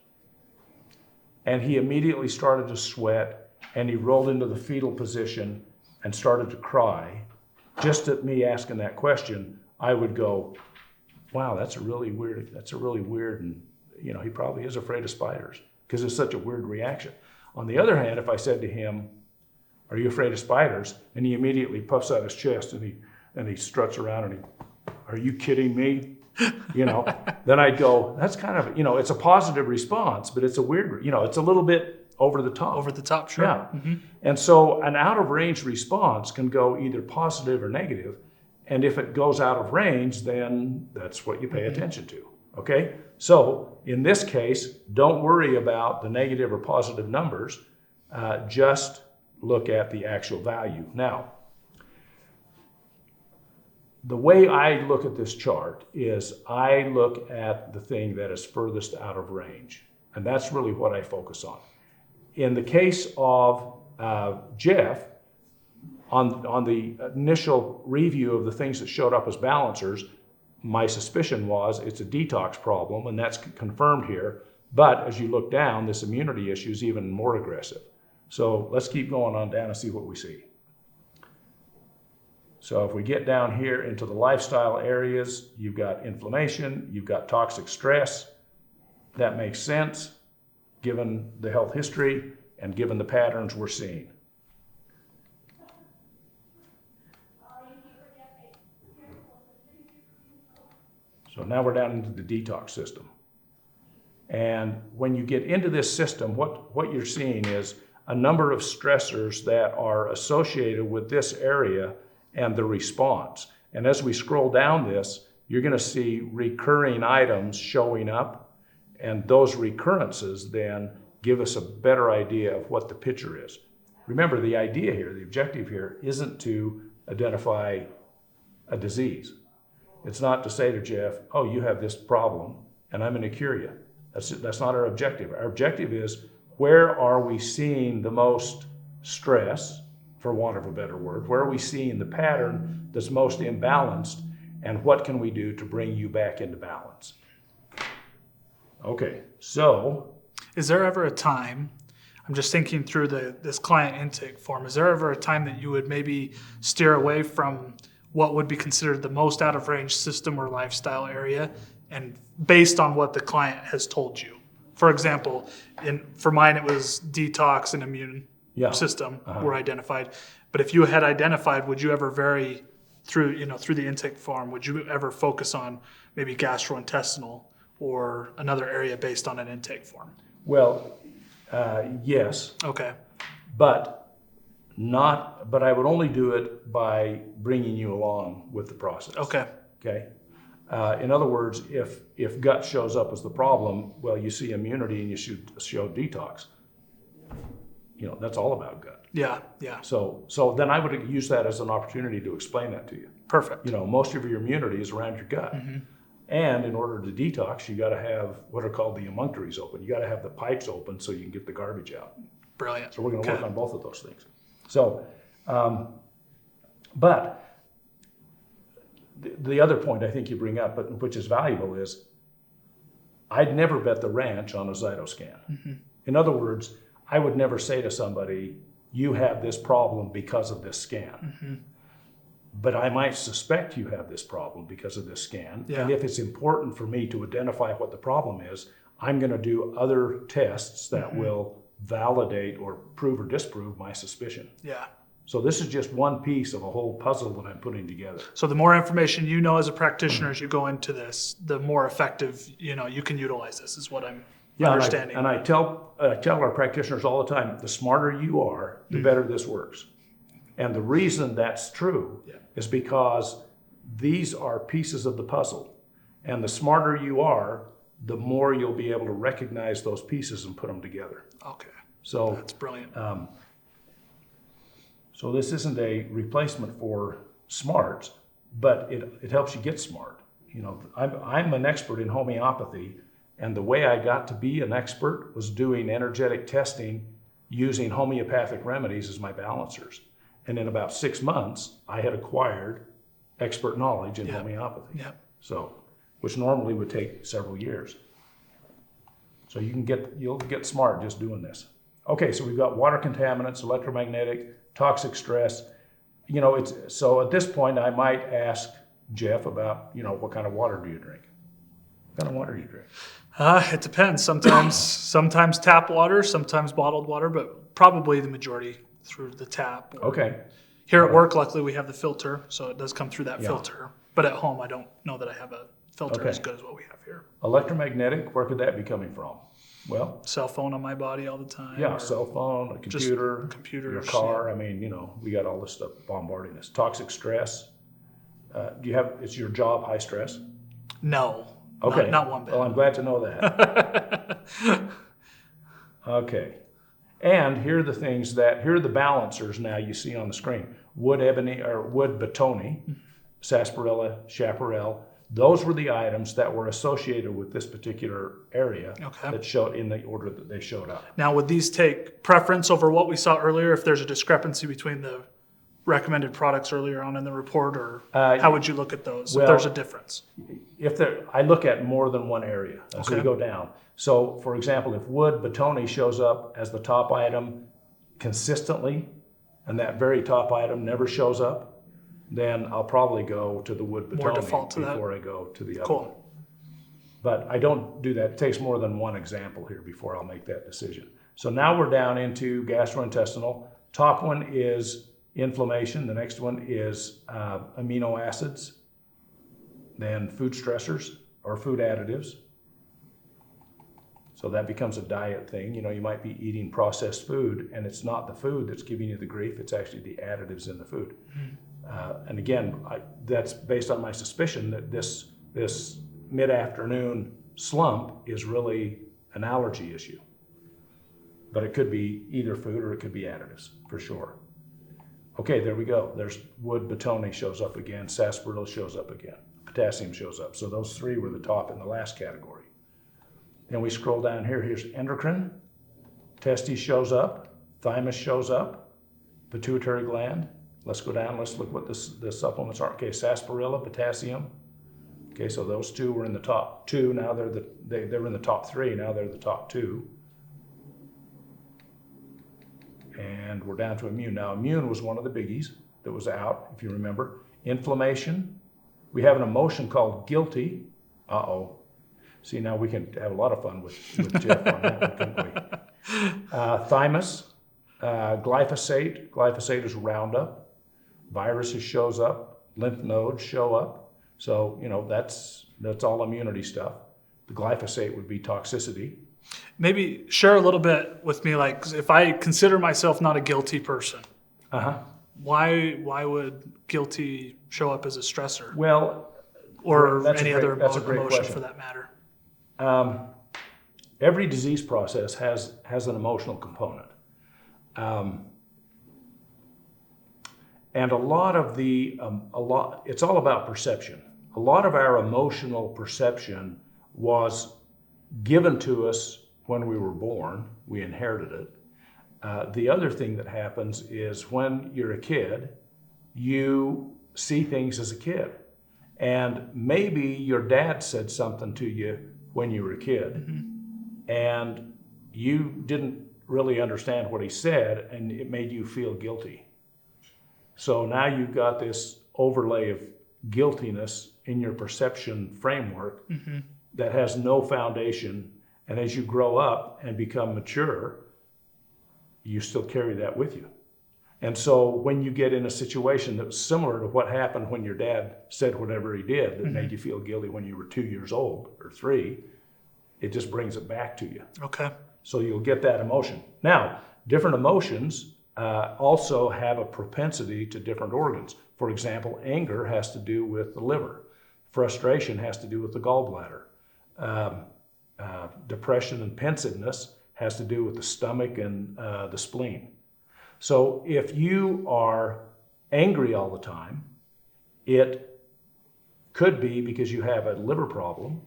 And he immediately started to sweat and he rolled into the fetal position and started to cry. Just at me asking that question, I would go, wow, that's a really weird, and he probably is afraid of spiders because it's such a weird reaction. On the other hand, if I said to him, are you afraid of spiders? And he immediately puffs out his chest and he struts around and are you kidding me? Then I'd go, that's kind of, it's a positive response, but it's a weird, it's a little bit over the top. Over the top, sure. Yeah. Mm-hmm. And so an out of range response can go either positive or negative. And if it goes out of range, then that's what you pay attention to. Okay? So in this case, don't worry about the negative or positive numbers. Just look at the actual value. Now, the way I look at this chart is I look at the thing that is furthest out of range. And that's really what I focus on. In the case of Jeff, on the initial review of the things that showed up as balancers, my suspicion was it's a detox problem, and that's confirmed here. But as you look down, this immunity issue is even more aggressive. So let's keep going on down and see what we see. So if we get down here into the lifestyle areas, you've got inflammation, you've got toxic stress. That makes sense given the health history and given the patterns we're seeing. So now we're down into the detox system. And when you get into this system, what you're seeing is a number of stressors that are associated with this area and the response. And as we scroll down this, you're going to see recurring items showing up, and those recurrences then give us a better idea of what the picture is. Remember, the idea here, the objective here, isn't to identify a disease. It's not to say to Jeff, oh, you have this problem, and I'm going to cure you. That's not our objective. Our objective is, where are we seeing the most stress, for want of a better word? Where are we seeing the pattern that's most imbalanced, and what can we do to bring you back into balance? Okay, so. Is there ever a time, I'm just thinking through this client intake form, is there ever a time that you would maybe steer away from what would be considered the most out of range system or lifestyle area, and based on what the client has told you? For example, for mine it was detox and immune system were identified. But if you had identified, would you ever vary through the intake form? Would you ever focus on maybe gastrointestinal or another area based on an intake form? Well, yes. Okay. But I would only do it by bringing you along with the process. Okay. Okay. In other words, if gut shows up as the problem, well, you see immunity and you should show detox. That's all about gut. Yeah. So then I would use that as an opportunity to explain that to you. Perfect. Most of your immunity is around your gut. Mm-hmm. And in order to detox, you got to have what are called the emunctories open. You got to have the pipes open so you can get the garbage out. Brilliant. So we're going to work on both of those things. So, but the other point I think you bring up, but which is valuable, is I'd never bet the ranch on a ZYTO scan. In other words, I would never say to somebody, you have this problem because of this scan. But I might suspect you have this problem because of this scan. Yeah. And if it's important for me to identify what the problem is, I'm going to do other tests that will validate or prove or disprove my suspicion. Yeah. So this is just one piece of a whole puzzle that I'm putting together. So the more information you know as a practitioner as you go into this, the more effective, you can utilize this, is what I'm understanding. And I tell our practitioners all the time, the smarter you are, the better this works. And the reason that's true is because these are pieces of the puzzle. And the smarter you are, the more you'll be able to recognize those pieces and put them together. Okay. So That's brilliant. So this isn't a replacement for smarts, but it helps you get smart. I'm an expert in homeopathy, and the way I got to be an expert was doing energetic testing using homeopathic remedies as my balancers. And in about 6 months, I had acquired expert knowledge in homeopathy. Yeah. So, which normally would take several years. So you'll get smart just doing this. Okay, so we've got water contaminants, electromagnetic, toxic stress. So at this point, I might ask Jeff about, what kind of water do you drink? What kind of water do you drink? It depends. Sometimes tap water, sometimes bottled water, but probably the majority through the tap. Okay. Here at work, luckily, we have the filter, so it does come through that filter. But at home, I don't know that I have a filter as good as what we have here. Electromagnetic, where could that be coming from? Well, cell phone on my body all the time. Yeah, cell phone, a computer, your car. Yeah. We got all this stuff bombarding us. Toxic stress. Is your job high stress? No. Okay. Not one bit. Well, I'm glad to know that. Okay. And here are the balancers now you see on the screen. Wood ebony or wood batoni, sarsaparilla, chaparral. Those were the items that were associated with this particular area that showed in the order that they showed up. Now, would these take preference over what we saw earlier if there's a discrepancy between the recommended products earlier on in the report, or how would you look at those if there's a difference? I look at more than one area as we go down. So, for example, if wood batoni shows up as the top item consistently, and that very top item never shows up, then I'll probably go to the wood batoni before I go to the other one. But I don't do that. It takes more than one example here before I'll make that decision. So now we're down into gastrointestinal. Top one is inflammation. The next one is amino acids. Then food stressors or food additives. So that becomes a diet thing. You might be eating processed food, and it's not the food that's giving you the grief. It's actually the additives in the food. And again, that's based on my suspicion that this mid-afternoon slump is really an allergy issue. But it could be either food or it could be additives, for sure. Okay, there we go. There's wood batoni shows up again, sarsaparilla shows up again, potassium shows up. So those three were the top in the last category. Then we scroll down here. Here's endocrine. Testes shows up. Thymus shows up. Pituitary gland. Let's go down. Let's look what the supplements are. Okay, sarsaparilla, potassium. Okay, so those two were in the top two. Now they were in the top three. Now they're the top two. And we're down to immune. Now, immune was one of the biggies that was out, if you remember. Inflammation. We have an emotion called guilty. See, now we can have a lot of fun with Jeff on that one, couldn't we? Thymus, glyphosate. Glyphosate is Roundup. Viruses shows up. Lymph nodes show up. So, that's all immunity stuff. The glyphosate would be toxicity. Maybe share a little bit with me, like if I consider myself not a guilty person, why would guilty show up as a stressor? Well, or any other emotion question. For that matter. Every disease process has an emotional component. And it's all about perception. A lot of our emotional perception was given to us when we were born. We inherited it. The other thing that happens is when you're a kid, you see things as a kid. And maybe your dad said something to you when you were a kid, and you didn't really understand what he said, and it made you feel guilty. So now you've got this overlay of guiltiness in your perception framework that has no foundation. And as you grow up and become mature, you still carry that with you. And so when you get in a situation that was similar to what happened when your dad said whatever he did that made you feel guilty when you were 2 years old or 3, it just brings it back to you. Okay. So you'll get that emotion. Now, different emotions also have a propensity to different organs. For example, anger has to do with the liver. Frustration has to do with the gallbladder. Depression and pensiveness has to do with the stomach and the spleen. So if you are angry all the time, it could be because you have a liver problem,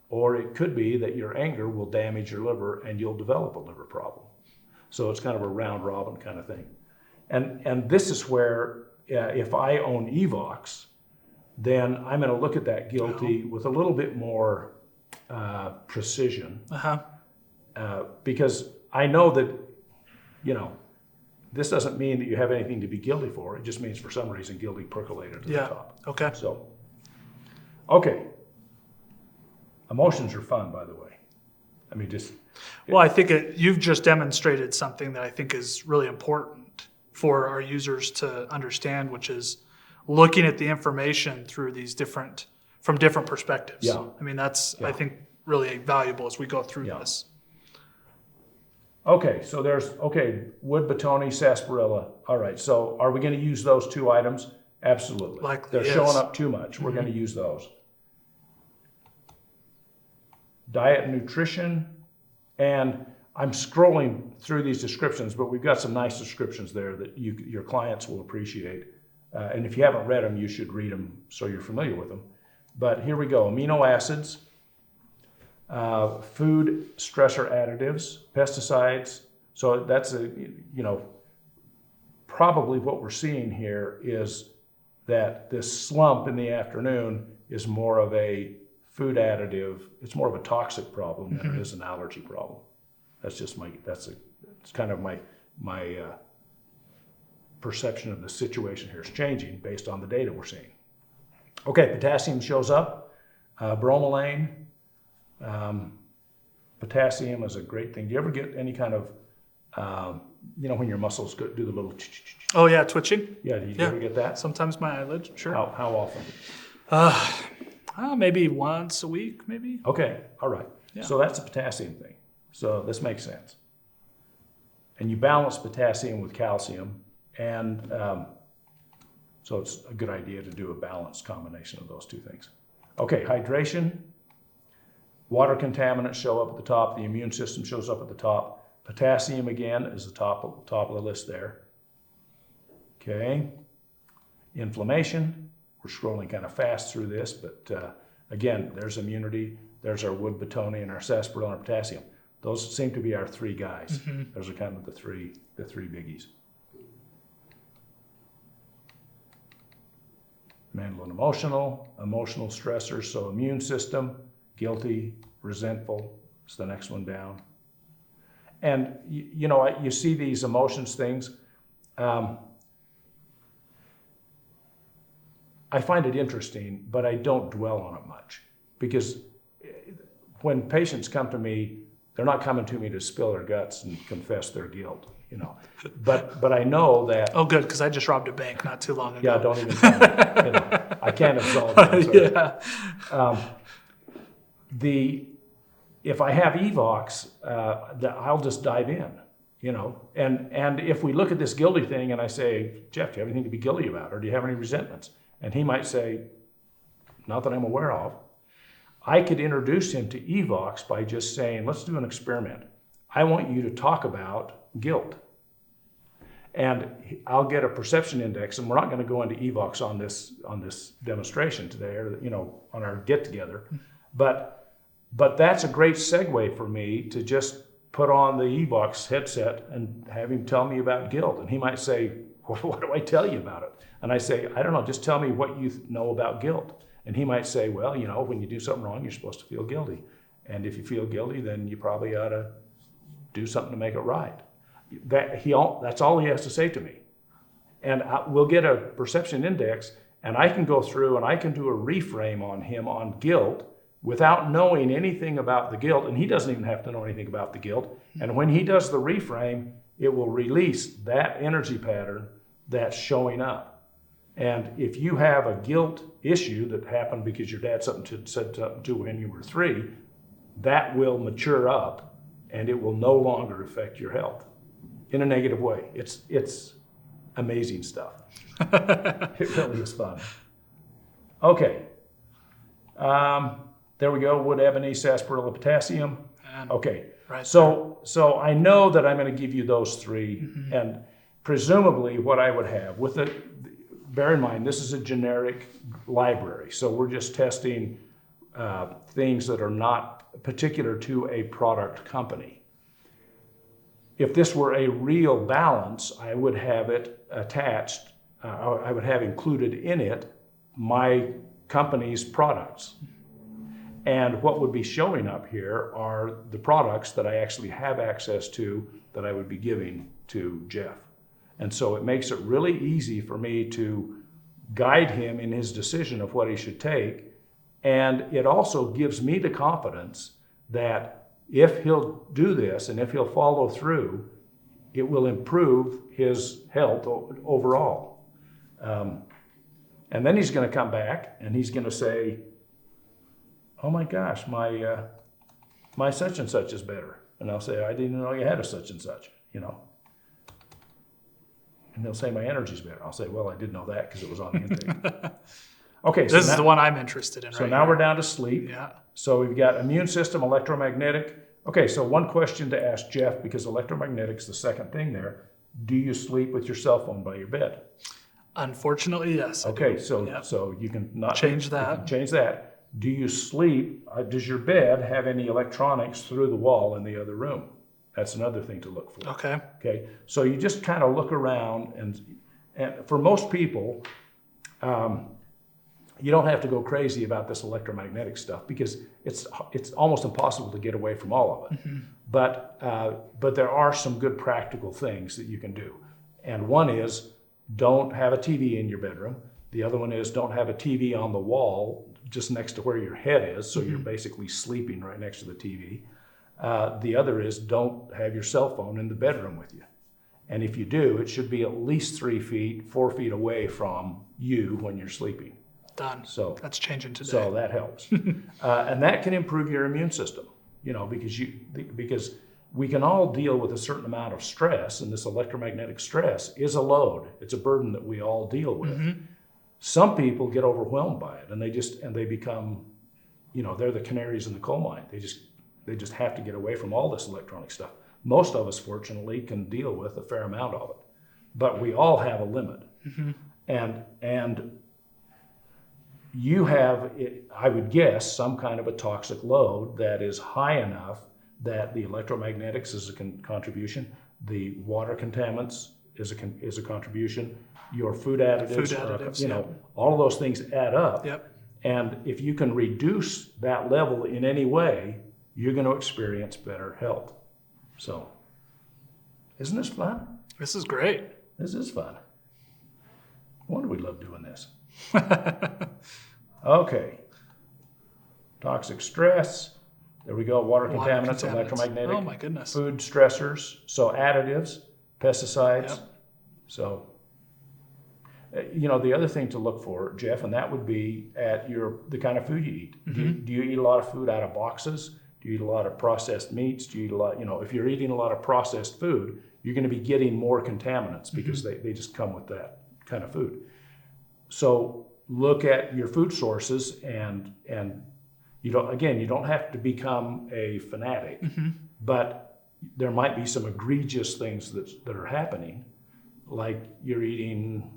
or it could be that your anger will damage your liver and you'll develop a liver problem. So it's kind of a round robin kind of thing. And this is where if I own Evox, then I'm going to look at that guilty with a little bit more precision. Because I know that, this doesn't mean that you have anything to be guilty for. It just means for some reason guilty percolated to the top. Okay. So, okay. Emotions are fun, by the way. I mean, Well, I think you've just demonstrated something that I think is really important for our users to understand, which is looking at the information through from different perspectives. Yeah. I mean, that's, I think, really valuable as we go through this. Okay, so wood batoni, sarsaparilla. All right, so are we going to use those 2 items? Absolutely. Likely, They're yes. showing up too much. We're going to use those. Diet and nutrition, and I'm scrolling through these descriptions, but we've got some nice descriptions there that your clients will appreciate. And if you haven't read them, you should read them so you're familiar with them. But here we go. Amino acids, food stressor additives, pesticides. So that's probably what we're seeing here is that this slump in the afternoon is more of a food additive. It's more of a toxic problem than it is an allergy problem. That's just it's kind of my perception of the situation here is changing based on the data we're seeing. Okay, potassium shows up, bromelain. Potassium is a great thing. Do you ever get any kind of, when your muscles do the little? Oh yeah, twitching. Yeah, do you ever get that? Sometimes my eyelids. Sure. How often? Maybe once a week, maybe. Okay, all right. Yeah. So that's a potassium thing. So this makes sense. And you balance potassium with calcium, and so it's a good idea to do a balanced combination of those 2 things. Okay, hydration. Water contaminants show up at the top. The immune system shows up at the top. Potassium, again, is the top of the list there. Okay. Inflammation. We're scrolling kind of fast through this, but again, there's immunity. There's our wood batoni and our sarsaparilla and our potassium. Those seem to be our 3 guys. Those are kind of the three biggies. Mental and emotional stressors. So immune system, guilty, resentful is the next one down. And you see these emotions things. I find it interesting, but I don't dwell on it much, because when patients come to me, they're not coming to me to spill their guts and confess their guilt, But I know that. Oh, good, because I just robbed a bank not too long ago. Yeah, don't even tell me. I can't absolve you. If I have Evox, I'll just dive in, And if we look at this guilty thing, and I say, Jeff, do you have anything to be guilty about, or do you have any resentments? And he might say, not that I'm aware of. I could introduce him to Evox by just saying, let's do an experiment. I want you to talk about guilt. And I'll get a perception index, and we're not going to go into Evox on this demonstration today, or on our get together. But that's a great segue for me to just put on the Evox headset and have him tell me about guilt. And he might say, well, what do I tell you about it? And I say, I don't know, just tell me what you know about guilt. And he might say, well, when you do something wrong, you're supposed to feel guilty. And if you feel guilty, then you probably ought to do something to make it right. That's all he has to say to me. And we'll get a perception index, and I can go through and I can do a reframe on him on guilt without knowing anything about the guilt. And he doesn't even have to know anything about the guilt. And when he does the reframe, it will release that energy pattern that's showing up. And if you have a guilt issue that happened because your dad said something to you when you were 3, that will mature up and it will no longer affect your health in a negative way. It's amazing stuff. It really is fun. Okay. There we go. Wood, ebony, sarsaparilla, potassium. Okay. Right. So I know that I'm going to give you those 3, and presumably what I would have with it. Bear in mind, this is a generic library, so we're just testing things that are not particular to a product company. If this were a real balance, I would have it attached, I would have included in it my company's products. And what would be showing up here are the products that I actually have access to that I would be giving to Jeff. And so it makes it really easy for me to guide him in his decision of what he should take. And it also gives me the confidence that if he'll do this and if he'll follow through, it will improve his health overall. And then he's going to come back and he's going to say, oh my gosh, my such and such is better. And I'll say, I didn't know you had a such and such, And they'll say, my energy's better. I'll say, well, I did know that because it was on the intake. Okay. This is the one I'm interested in. So now we're down to sleep. Yeah. So we've got immune system, electromagnetic. Okay, so one question to ask Jeff, because electromagnetic's the second thing there. Do you sleep with your cell phone by your bed? Unfortunately, yes. Okay, so you can not change that. You can change that. Do you sleep? Does your bed have any electronics through the wall in the other room? That's another thing to look for. Okay. Okay. So you just kind of look around, and for most people, you don't have to go crazy about this electromagnetic stuff because it's almost impossible to get away from all of it. But there are some good practical things that you can do, and one is don't have a TV in your bedroom. The other one is don't have a TV on the wall just next to where your head is, so you're basically sleeping right next to the TV. The other is don't have your cell phone in the bedroom with you. And if you do, it should be at least 3 feet, 4 feet away from you when you're sleeping. Done. So that's changing today. So that helps. And that can improve your immune system, because we can all deal with a certain amount of stress, and this electromagnetic stress is a load. It's a burden that we all deal with. Some people get overwhelmed by it and they become, they're the canaries in the coal mine. They just have to get away from all this electronic stuff. Most of us, fortunately, can deal with a fair amount of it, but we all have a limit. And you have, I would guess, some kind of a toxic load that is high enough that the electromagnetics is a contribution, the water contaminants is a contribution, your food additives, all of those things add up. Yep. And if you can reduce that level in any way, you're going to experience better health. So, isn't this fun? This is great. This is fun. I wonder we love doing this. Okay. Toxic stress. There we go. Water contaminants, electromagnetic. Oh my goodness. Food stressors. So additives, pesticides. Yep. So, the other thing to look for, Jeff, and that would be at the kind of food you eat. Do you eat a lot of food out of boxes? Do you eat a lot of processed meats? Do you eat a lot, if you're eating a lot of processed food, you're going to be getting more contaminants because they just come with that kind of food. So look at your food sources and you don't have to become a fanatic, but there might be some egregious things that are happening, like you're eating,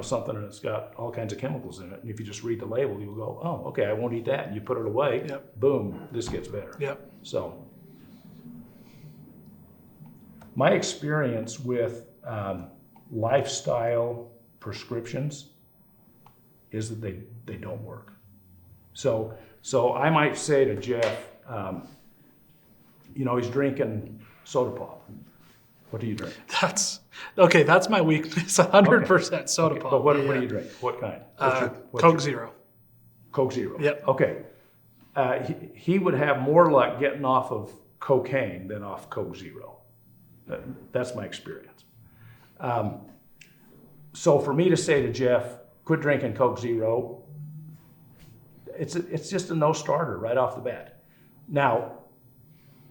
something that's got all kinds of chemicals in it. And if you just read the label, you'll go, oh, okay, I won't eat that. And you put it away, boom, this gets better. Yep. So my experience with lifestyle prescriptions is that they don't work. So I might say to Jeff, he's drinking soda pop. What do you drink? That's my weakness. 100% soda Okay, pop. but what do you drink? What kind? Coke Zero. Coke Zero. Yep. Okay. He would have more luck getting off of cocaine than off Coke Zero. That's my experience. So for me to say to Jeff, quit drinking Coke Zero, it's just a no-starter right off the bat. Now,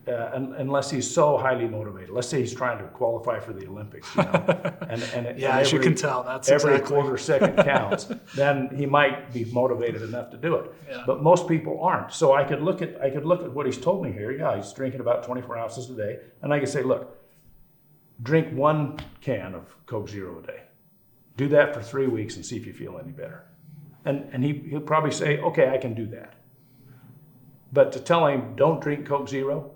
unless he's so highly motivated. Let's say he's trying to qualify for the Olympics, As you can tell, that's every exactly. quarter second counts. Then he might be motivated enough to do it. Yeah. But most people aren't. So I could look at what he's told me here. Yeah, he's drinking about 24 ounces a day, and I could say, look, drink 1 can of Coke Zero a day. Do that for 3 weeks and see if you feel any better. And he'll probably say, okay, I can do that. But to tell him don't drink Coke Zero,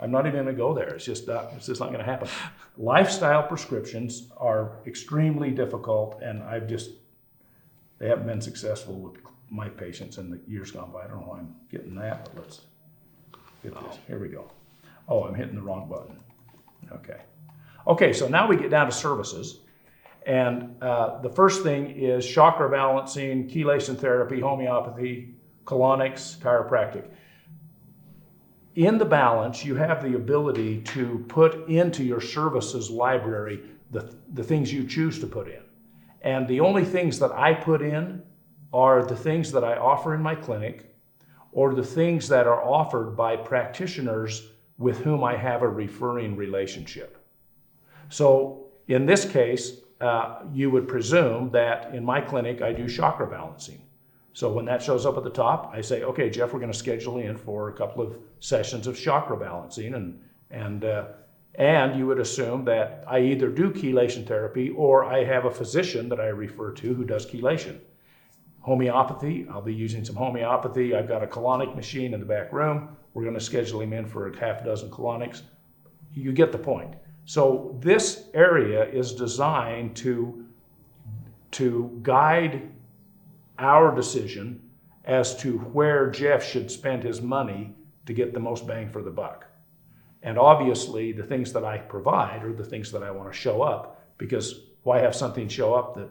I'm not even going to go there. It's just not going to happen. Lifestyle prescriptions are extremely difficult, and they haven't been successful with my patients in the years gone by. I don't know why I'm getting that, but let's get this. Here we go. Oh, I'm hitting the wrong button. Okay, so now we get down to services. And the first thing is chakra balancing, chelation therapy, homeopathy, colonics, chiropractic. In the balance, you have the ability to put into your services library the things you choose to put in. And the only things that I put in are the things that I offer in my clinic or the things that are offered by practitioners with whom I have a referring relationship. So in this case, you would presume that in my clinic, I do chakra balancing. So when that shows up at the top, I say, okay, Jeff, we're going to schedule in for a couple of sessions of chakra balancing. And you would assume that I either do chelation therapy or I have a physician that I refer to who does chelation. Homeopathy, I'll be using some homeopathy. I've got a colonic machine in the back room. We're going to schedule him in for a half dozen colonics. You get the point. So this area is designed to guide our decision as to where Jeff should spend his money to get the most bang for the buck. And obviously the things that I provide are the things that I want to show up, because why have something show up that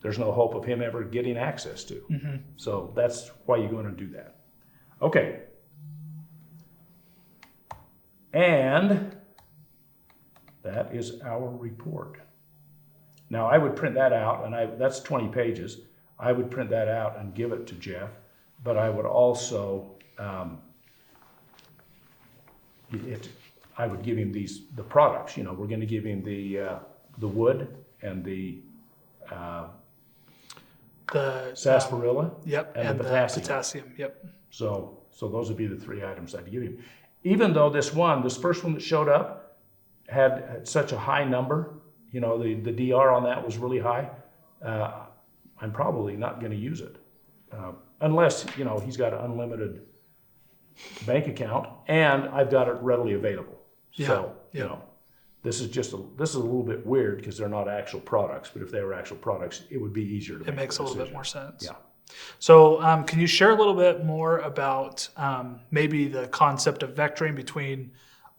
there's no hope of him ever getting access to? Mm-hmm. So that's why you go in and do that. Okay. And that is our report. Now I would print that out, and that's 20 pages. I would print that out and give it to Jeff, but I would also, I would give him the products. We're going to give him the wood and the sarsaparilla. Yep, and the potassium. Yep. So those would be the 3 items I'd give him. Even though this first one that showed up had such a high number, the DR on that was really high. I'm probably not going to use it unless he's got an unlimited bank account and I've got it readily available. Yeah. So this is a little bit weird because they're not actual products. But if they were actual products, it would be easier to make. It makes a little decision. bit more sense. Yeah. So can you share a little bit more about maybe the concept of vectoring between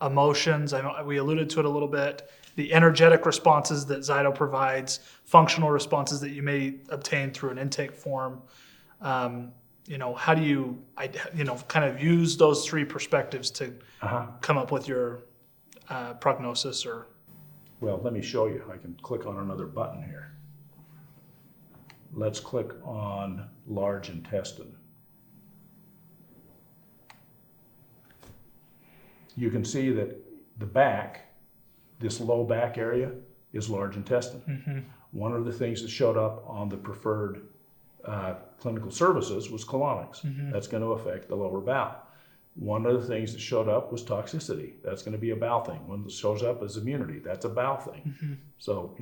emotions? I know we alluded to it a little bit. The energetic responses that ZYTO provides, functional responses that you may obtain through an intake form. How do you, kind of use those 3 perspectives to come up with your prognosis or? Well, let me show you. I can click on another button here. Let's click on large intestine. You can see that the back, this low back area, is large intestine. Mm-hmm. One of the things that showed up on the preferred clinical services was colonics. Mm-hmm. That's going to affect the lower bowel. One of the things that showed up was toxicity. That's going to be a bowel thing. One that shows up is immunity. That's a bowel thing. Mm-hmm. So,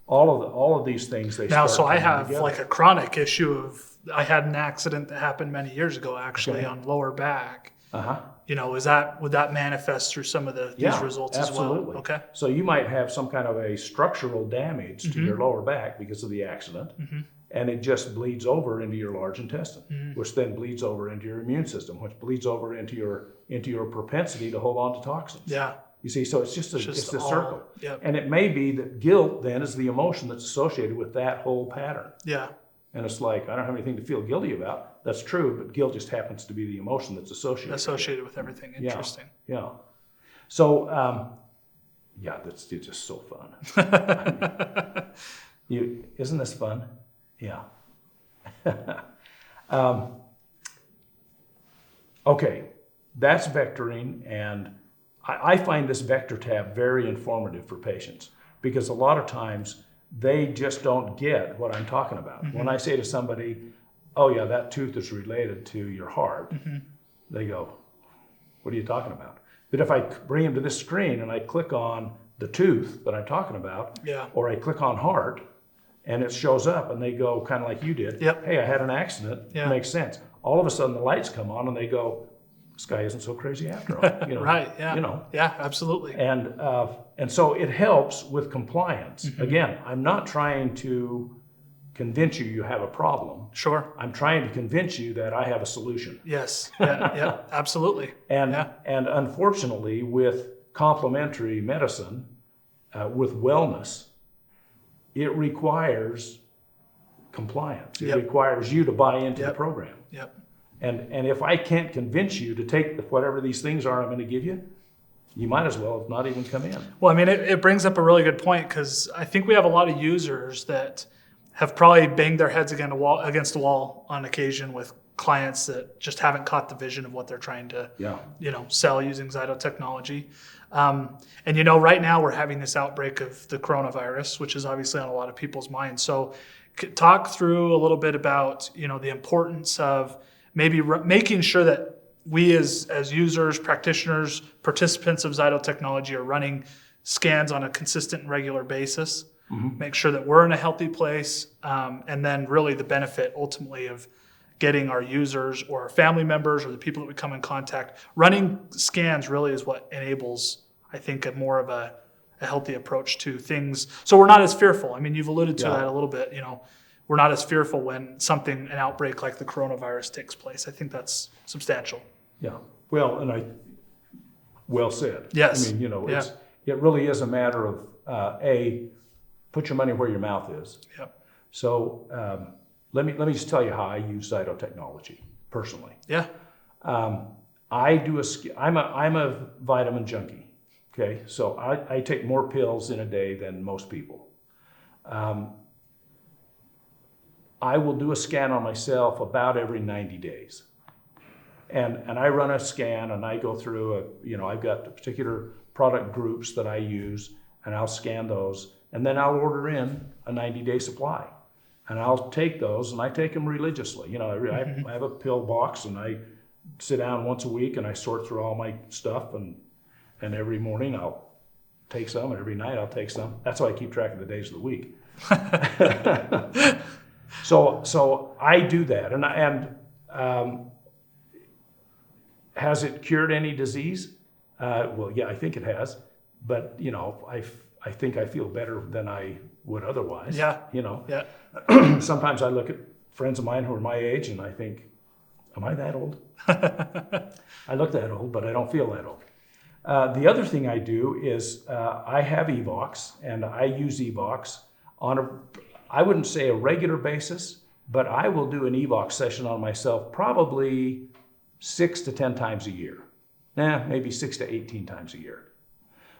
all of these things they now. Start So I have together. like a chronic issue of, I had an accident that happened many years ago actually on lower back. Would that manifest through some of these results absolutely. as well? Okay. So you might have some kind of a structural damage to your lower back because of the accident. Mm-hmm. and it just bleeds over into your large intestine, which then bleeds over into your immune system, which bleeds over into your propensity to hold on to toxins. Yeah. You see, so it's just a circle. Yep. And it may be that guilt then is the emotion that's associated with that whole pattern. Yeah. And it's like, I don't have anything to feel guilty about. That's true, but guilt just happens to be the emotion that's associated with everything. Interesting. Yeah. So, it's just so fun. Isn't this fun? Yeah. Okay, that's vectoring, and I find this vector tab very informative for patients because a lot of times they just don't get what I'm talking about. When I say to somebody, oh yeah, that tooth is related to your heart, they go, what are you talking about? But if I bring them to this screen and I click on the tooth that I'm talking about, or I click on heart, and it shows up and they go kind of like you did, hey, I had an accident, it makes sense. All of a sudden the lights come on and they go, this guy isn't so crazy after all. Right, yeah. Yeah, absolutely. And so it helps with compliance. Again, I'm not trying to convince you have a problem. Sure. I'm trying to convince you that I have a solution. Yes, yeah, absolutely. And unfortunately, with complementary medicine, with wellness, it requires compliance. It requires you to buy into the program. Yep. And if I can't convince you to take whatever these things are I'm going to give you, you might as well have not even come in. Well, I mean, it brings up a really good point because I think we have a lot of users that have probably banged their heads against the wall on occasion with clients that just haven't caught the vision of what they're trying to sell using ZYTO technology. And right now we're having this outbreak of the coronavirus, which is obviously on a lot of people's minds. So talk through a little bit about, the importance of maybe making sure that we as users, practitioners, participants of ZYTO technology are running scans on a consistent and regular basis. Make sure that we're in a healthy place. And then really the benefit ultimately of getting our users or our family members or the people that we come in contact, running scans really is what enables, I think, a more of a healthy approach to things. So we're not as fearful. I mean, you've alluded to that a little bit, we're not as fearful when an outbreak like the coronavirus takes place. I think that's substantial. Yeah. Well, well said. Yes. I mean, it really is a matter of, put your money where your mouth is. Yep. So let me just tell you how I use ZYTO technology personally. Yeah. I'm a vitamin junkie. Okay. So I take more pills in a day than most people. I will do a scan on myself about every 90 days. And I run a scan and I go through I've got particular product groups that I use and I'll scan those and then I'll order in a 90-day supply. And I'll take those and I take them religiously. I have a pill box and I sit down once a week and I sort through all my stuff and every morning I'll take some and every night I'll take some. That's how I keep track of the days of the week. So I do that, and has it cured any disease? Well, yeah, I think it has, but I think I feel better than I would otherwise. Yeah. Yeah. Sometimes I look at friends of mine who are my age, and I think, am I that old? I look that old, but I don't feel that old. The other thing I do is I have Evox, and I use Evox on I wouldn't say a regular basis, but I will do an Evox session on myself probably 6 to 10 times a year. Maybe 6 to 18 times a year.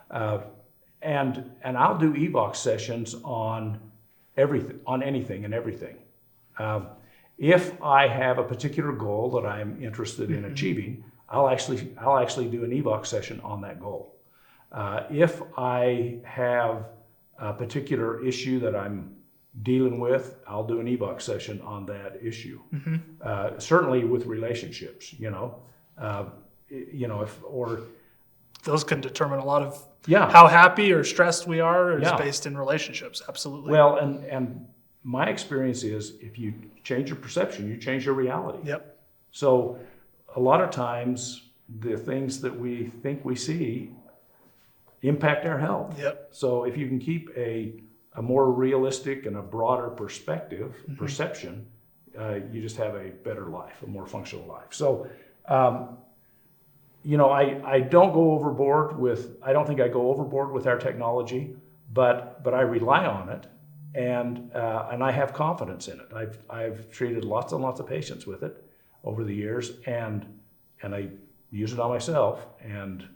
And I'll do Evox sessions on everything, on anything and everything. If I have a particular goal that I'm interested in achieving, I'll actually do an Evox session on that goal. If I have a particular issue that I'm dealing with, I'll do an Evox session on that issue. Certainly with relationships, those can determine a lot of how happy or stressed we are is based in relationships. Absolutely. Well, and my experience is if you change your perception, you change your reality. Yep. So a lot of times the things that we think we see impact our health. Yep. So if you can keep a a more realistic and a broader perception, you just have a better life, a more functional life. So, I don't go overboard I don't think I go overboard with our technology, but I rely on it, and I have confidence in it. I've treated lots and lots of patients with it over the years, and I use it on myself, and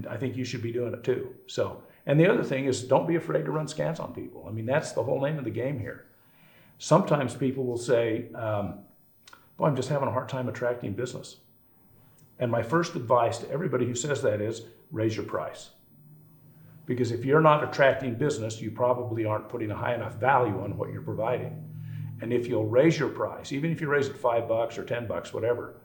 I think you should be doing it too. So, and the other thing is, don't be afraid to run scans on people. I mean, that's the whole name of the game here. Sometimes people will say, boy, I'm just having a hard time attracting business. And my first advice to everybody who says that is, raise your price. Because if you're not attracting business, you probably aren't putting a high enough value on what you're providing. And if you'll raise your price, even if you raise it $5 or $10, whatever,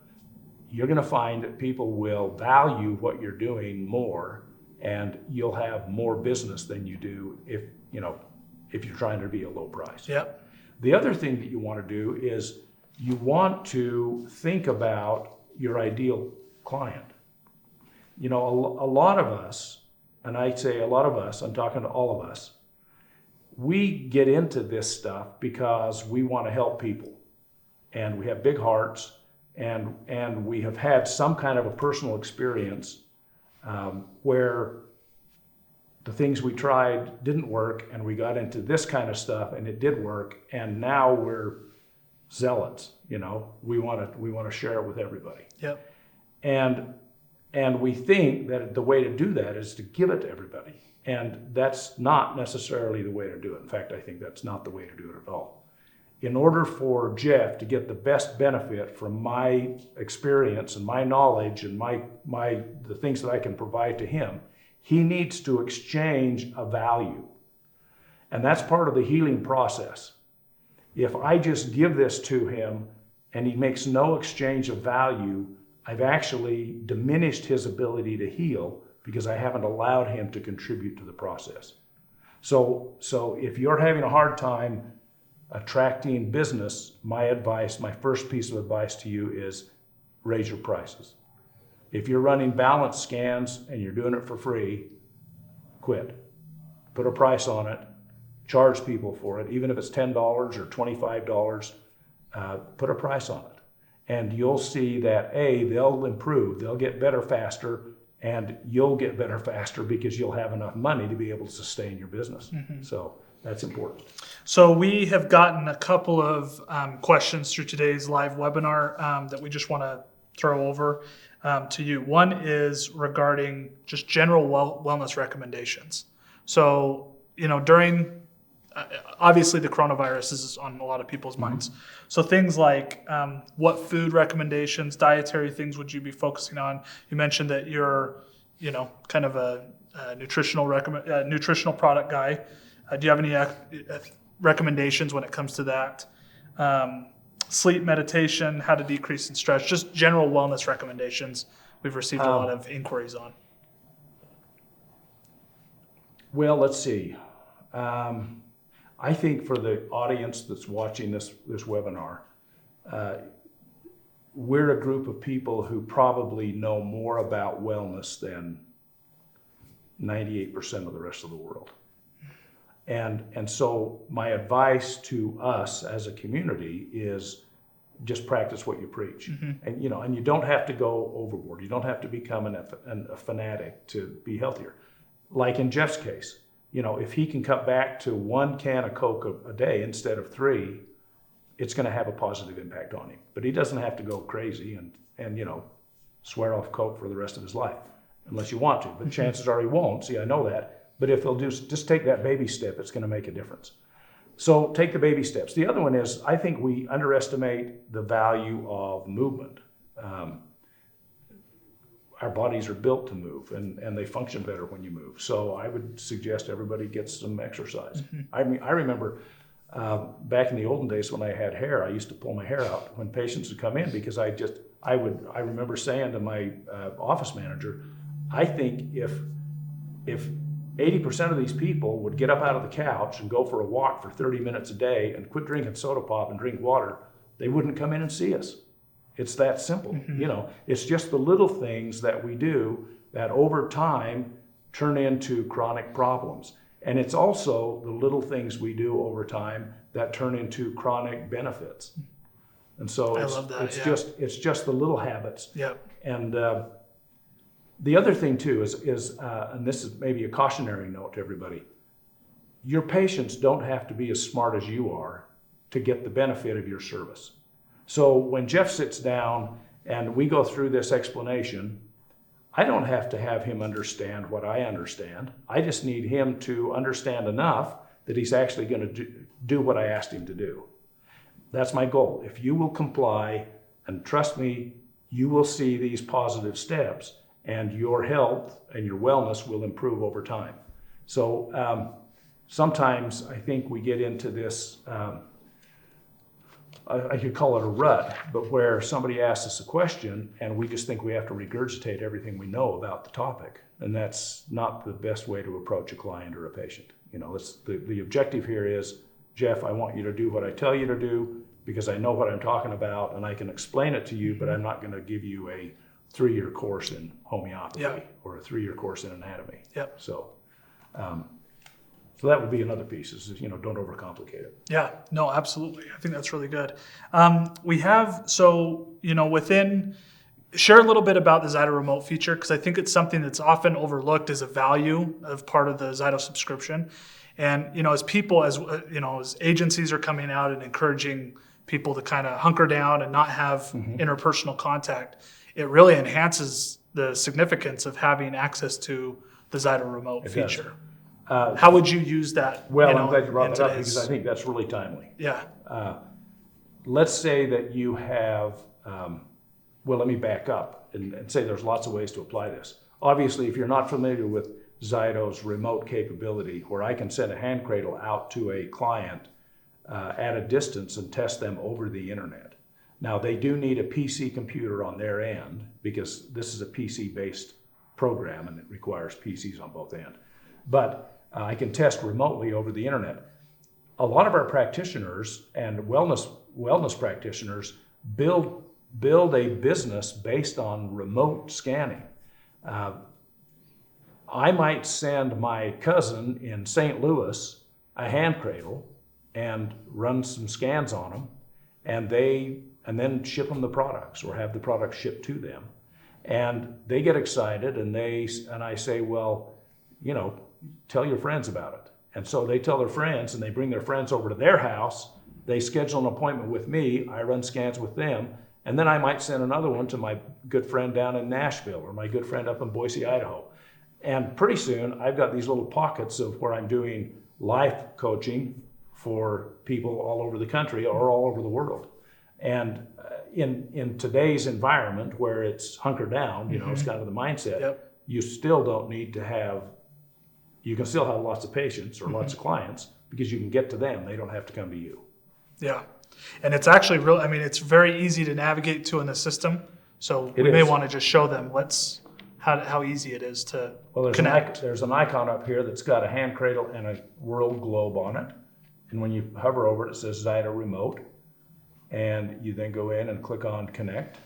you're going to find that people will value what you're doing more, and you'll have more business than you do if you're trying to be a low price. Yep. The other thing that you want to do is you want to think about your ideal client. A lot of us, and I say a lot of us, I'm talking to all of us, we get into this stuff because we want to help people, and we have big hearts, and we have had some kind of a personal experience where the things we tried didn't work, and we got into this kind of stuff and it did work, and now we're zealots. We want to share it with everybody. Yep. And we think that the way to do that is to give it to everybody, and that's not necessarily the way to do it. In fact, I think that's not the way to do it at all. In order for Jeff to get the best benefit from my experience and my knowledge and the things that I can provide to him, he needs to exchange a value. And that's part of the healing process. If I just give this to him and he makes no exchange of value, I've actually diminished his ability to heal because I haven't allowed him to contribute to the process. So if you're having a hard time attracting business, my first piece of advice to you is raise your prices. If you're running balance scans and you're doing it for free, quit. Put a price on it, charge people for it, even if it's $10 or $25, put a price on it. And you'll see that they'll improve, they'll get better faster, and you'll get better faster because you'll have enough money to be able to sustain your business. Mm-hmm. So that's important. So we have gotten a couple of questions through today's live webinar that we just want to throw over to you. One is regarding just general wellness recommendations. So, during obviously the coronavirus is on a lot of people's minds. So things like what food recommendations, dietary things would you be focusing on? You mentioned that you're, kind of a nutritional product guy. Do you have any recommendations when it comes to that? Sleep, meditation, how to decrease in stress, just general wellness recommendations we've received a lot of inquiries on. Well, let's see. I think for the audience that's watching this webinar, we're a group of people who probably know more about wellness than 98% of the rest of the world. And so my advice to us as a community is just practice what you preach. Mm-hmm. And you don't have to go overboard. You don't have to become a fanatic to be healthier. Like in Jeff's case, if he can cut back to 1 can of Coke a day instead of 3, it's going to have a positive impact on him. But he doesn't have to go crazy and swear off Coke for the rest of his life, unless you want to. But chances are he won't. See, I know that. But if they'll just take that baby step, it's going to make a difference. So take the baby steps. The other one is, I think we underestimate the value of movement. Our bodies are built to move, and they function better when you move. So I would suggest everybody gets some exercise. Mm-hmm. I remember back in the olden days when I had hair, I used to pull my hair out when patients would come in because I remember saying to my office manager, I think if 80% of these people would get up out of the couch and go for a walk for 30 minutes a day and quit drinking soda pop and drink water, they wouldn't come in and see us. It's that simple. Mm-hmm. It's just the little things that we do that over time turn into chronic problems. And it's also the little things we do over time that turn into chronic benefits. And so I love that, it's just the little habits. Yep. And the other thing too is and this is maybe a cautionary note to everybody, your patients don't have to be as smart as you are to get the benefit of your service. So when Jeff sits down and we go through this explanation, I don't have to have him understand what I understand. I just need him to understand enough that he's actually going to do what I asked him to do. That's my goal. If you will comply, and trust me, you will see these positive steps, and your health and your wellness will improve over time. So sometimes I think we get into this, I could call it a rut, but where somebody asks us a question and we just think we have to regurgitate everything we know about the topic. And that's not the best way to approach a client or a patient. You know, the objective here is, Jeff, I want you to do what I tell you to do because I know what I'm talking about and I can explain it to you, but I'm not going to give you a 3-year course in homeopathy or a 3-year course in anatomy. Yep. So that would be another piece is, you know, don't overcomplicate it. Yeah, no, absolutely. I think that's really good. We have, so, you know, share a little bit about the ZYTO remote feature, because I think it's something that's often overlooked as a value of part of the ZYTO subscription. And, you know, as agencies are coming out and encouraging people to kind of hunker down and not have interpersonal contact, it really enhances the significance of having access to the ZYTO remote feature. How would you use that? Well, I'm glad you brought that up because I think that's really timely. Yeah. Let's say that you have, well, let me back up and say there's lots of ways to apply this. Obviously, if you're not familiar with ZYTO's remote capability, where I can send a hand cradle out to a client at a distance and test them over the internet. Now, they do need a PC computer on their end because this is a PC-based program and it requires PCs on both ends. But I can test remotely over the internet. A lot of our practitioners and wellness practitioners build a business based on remote scanning. I might send my cousin in St. Louis a hand cradle and run some scans on them, and then ship them the products or have the products shipped to them. And they get excited and I say, well, you know, tell your friends about it. And so they tell their friends and they bring their friends over to their house. They schedule an appointment with me. I run scans with them. And then I might send another one to my good friend down in Nashville or my good friend up in Boise, Idaho. And pretty soon I've got these little pockets of where I'm doing life coaching for people all over the country or all over the world. And in today's environment where it's hunker down, you know, it's kind of the mindset, you still don't need to have, you can still have lots of patients or lots of clients because you can get to them. They don't have to come to you. Yeah. And it's actually real. I mean, it's very easy to navigate to in the system. So we may want to just show them how easy it is to connect. There's an icon up here that's got a hand cradle and a world globe on it. And when you hover over it, it says ZYTO Remote. And you then go in and click on Connect.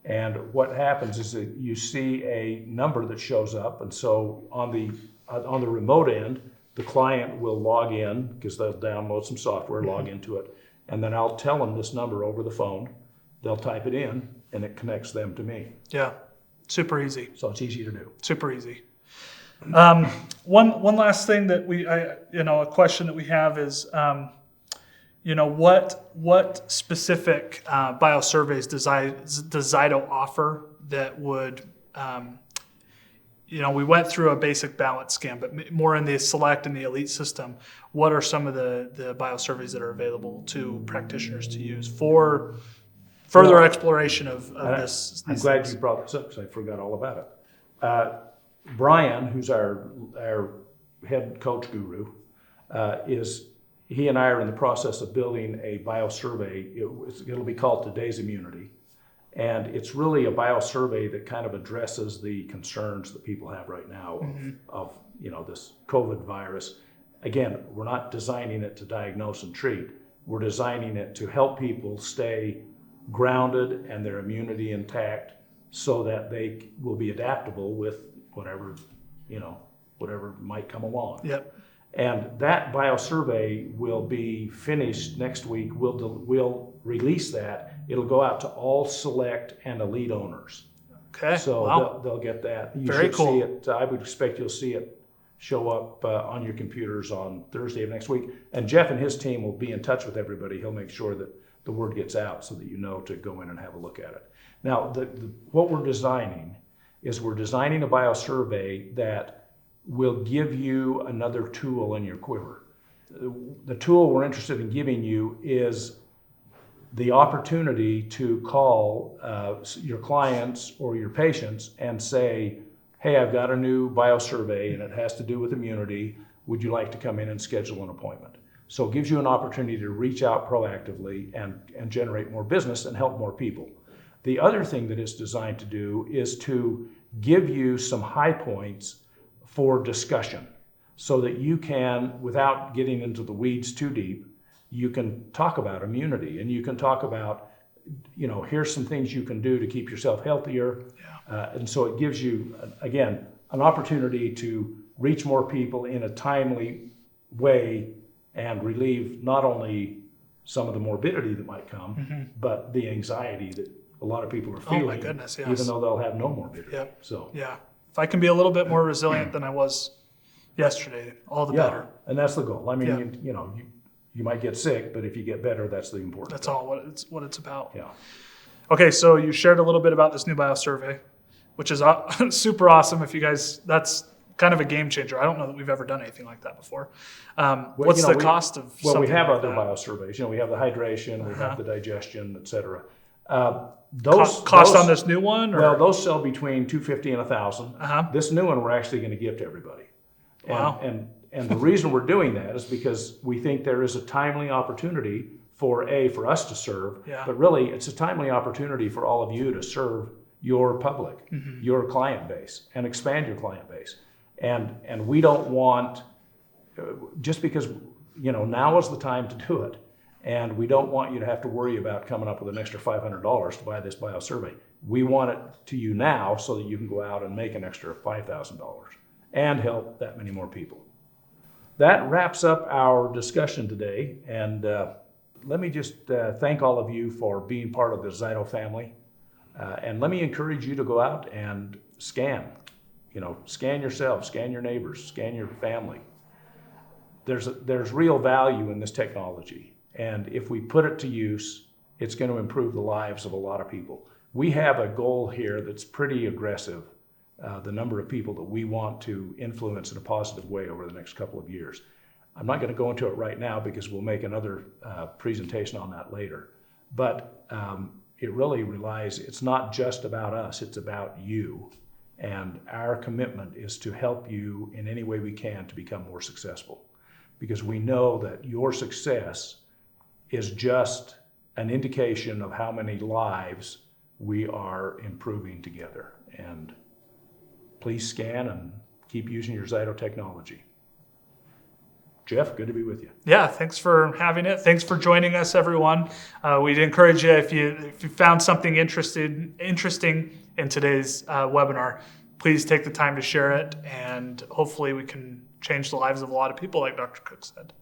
And what happens is that you see a number that shows up. And so on the remote end, the client will log in because they'll download some software, log into it. And then I'll tell them this number over the phone. They'll type it in and it connects them to me. Yeah, super easy. So it's easy to do. Super easy. One last thing that a question that we have is, what specific biosurveys does ZYTO offer that would, we went through a basic balance scan, but more in the select and the elite system. What are some of the biosurveys that are available to practitioners to use for further exploration of this? I'm glad you brought this up because I forgot all about it. Brian, who's our head coach guru, he and I are in the process of building a biosurvey. It'll be called Today's Immunity. And it's really a biosurvey that kind of addresses the concerns that people have right now of this COVID virus. Again, we're not designing it to diagnose and treat. We're designing it to help people stay grounded and their immunity intact so that they will be adaptable with whatever, whatever might come along. Yep. And that biosurvey will be finished next week. We'll release that. It'll go out to all select and elite owners. Okay. So Wow. they'll get that. You Very should cool. see it. I would expect you'll see it show up on your computers on Thursday of next week. And Jeff and his team will be in touch with everybody. He'll make sure that the word gets out so that you know to go in and have a look at it. Now, what we're designing is we're designing a biosurvey that will give you another tool in your quiver. The tool we're interested in giving you is the opportunity to call your clients or your patients and say, hey, I've got a new biosurvey and it has to do with immunity. Would you like to come in and schedule an appointment? So it gives you an opportunity to reach out proactively and generate more business and help more people. The other thing that it's designed to do is to give you some high points for discussion so that you can, without getting into the weeds too deep, you can talk about immunity and you can talk about, here's some things you can do to keep yourself healthier. Yeah. And so it gives you, again, an opportunity to reach more people in a timely way and relieve not only some of the morbidity that might come, but the anxiety that a lot of people are feeling, Oh my goodness, yes. even though they'll have no morbidity. Yep. So yeah, if I can be a little bit more resilient than I was yesterday, all the better. And that's the goal. I mean, Yeah. you might get sick, but if you get better, that's the important That's thing. all what it's about. Yeah. Okay, so you shared a little bit about this new biosurvey, which is super awesome. If you guys, that's kind of a game changer. I don't know that we've ever done anything like that before. What's the cost of Well, something we have like other that? biosurveys. We have the hydration, we have the digestion, et cetera. Cost on this new one? Or? Well, those sell between $250 and $1,000. This new one we're actually going to give to everybody. Wow. And the reason we're doing that is because we think there is a timely opportunity for us to serve, but really it's a timely opportunity for all of you to serve your public, your client base, and expand your client base. And we don't want, just because, now is the time to do it. And we don't want you to have to worry about coming up with an extra $500 to buy this biosurvey. We want it to you now so that you can go out and make an extra $5,000 and help that many more people. That wraps up our discussion today. And let me just thank all of you for being part of the ZYTO family. And let me encourage you to go out and scan. Scan yourself, scan your neighbors, scan your family. There's real value in this technology. And if we put it to use, it's going to improve the lives of a lot of people. We have a goal here that's pretty aggressive, the number of people that we want to influence in a positive way over the next couple of years. I'm not going to go into it right now because we'll make another presentation on that later. But it really relies, it's not just about us, it's about you. And our commitment is to help you in any way we can to become more successful. Because we know that your success is just an indication of how many lives we are improving together. And please scan and keep using your ZYTO technology. Jeff, good to be with you. Yeah, thanks for having it. Thanks for joining us, everyone. We'd encourage you, if you found something interesting in today's webinar, please take the time to share it, and hopefully we can change the lives of a lot of people, like Dr. Cook said.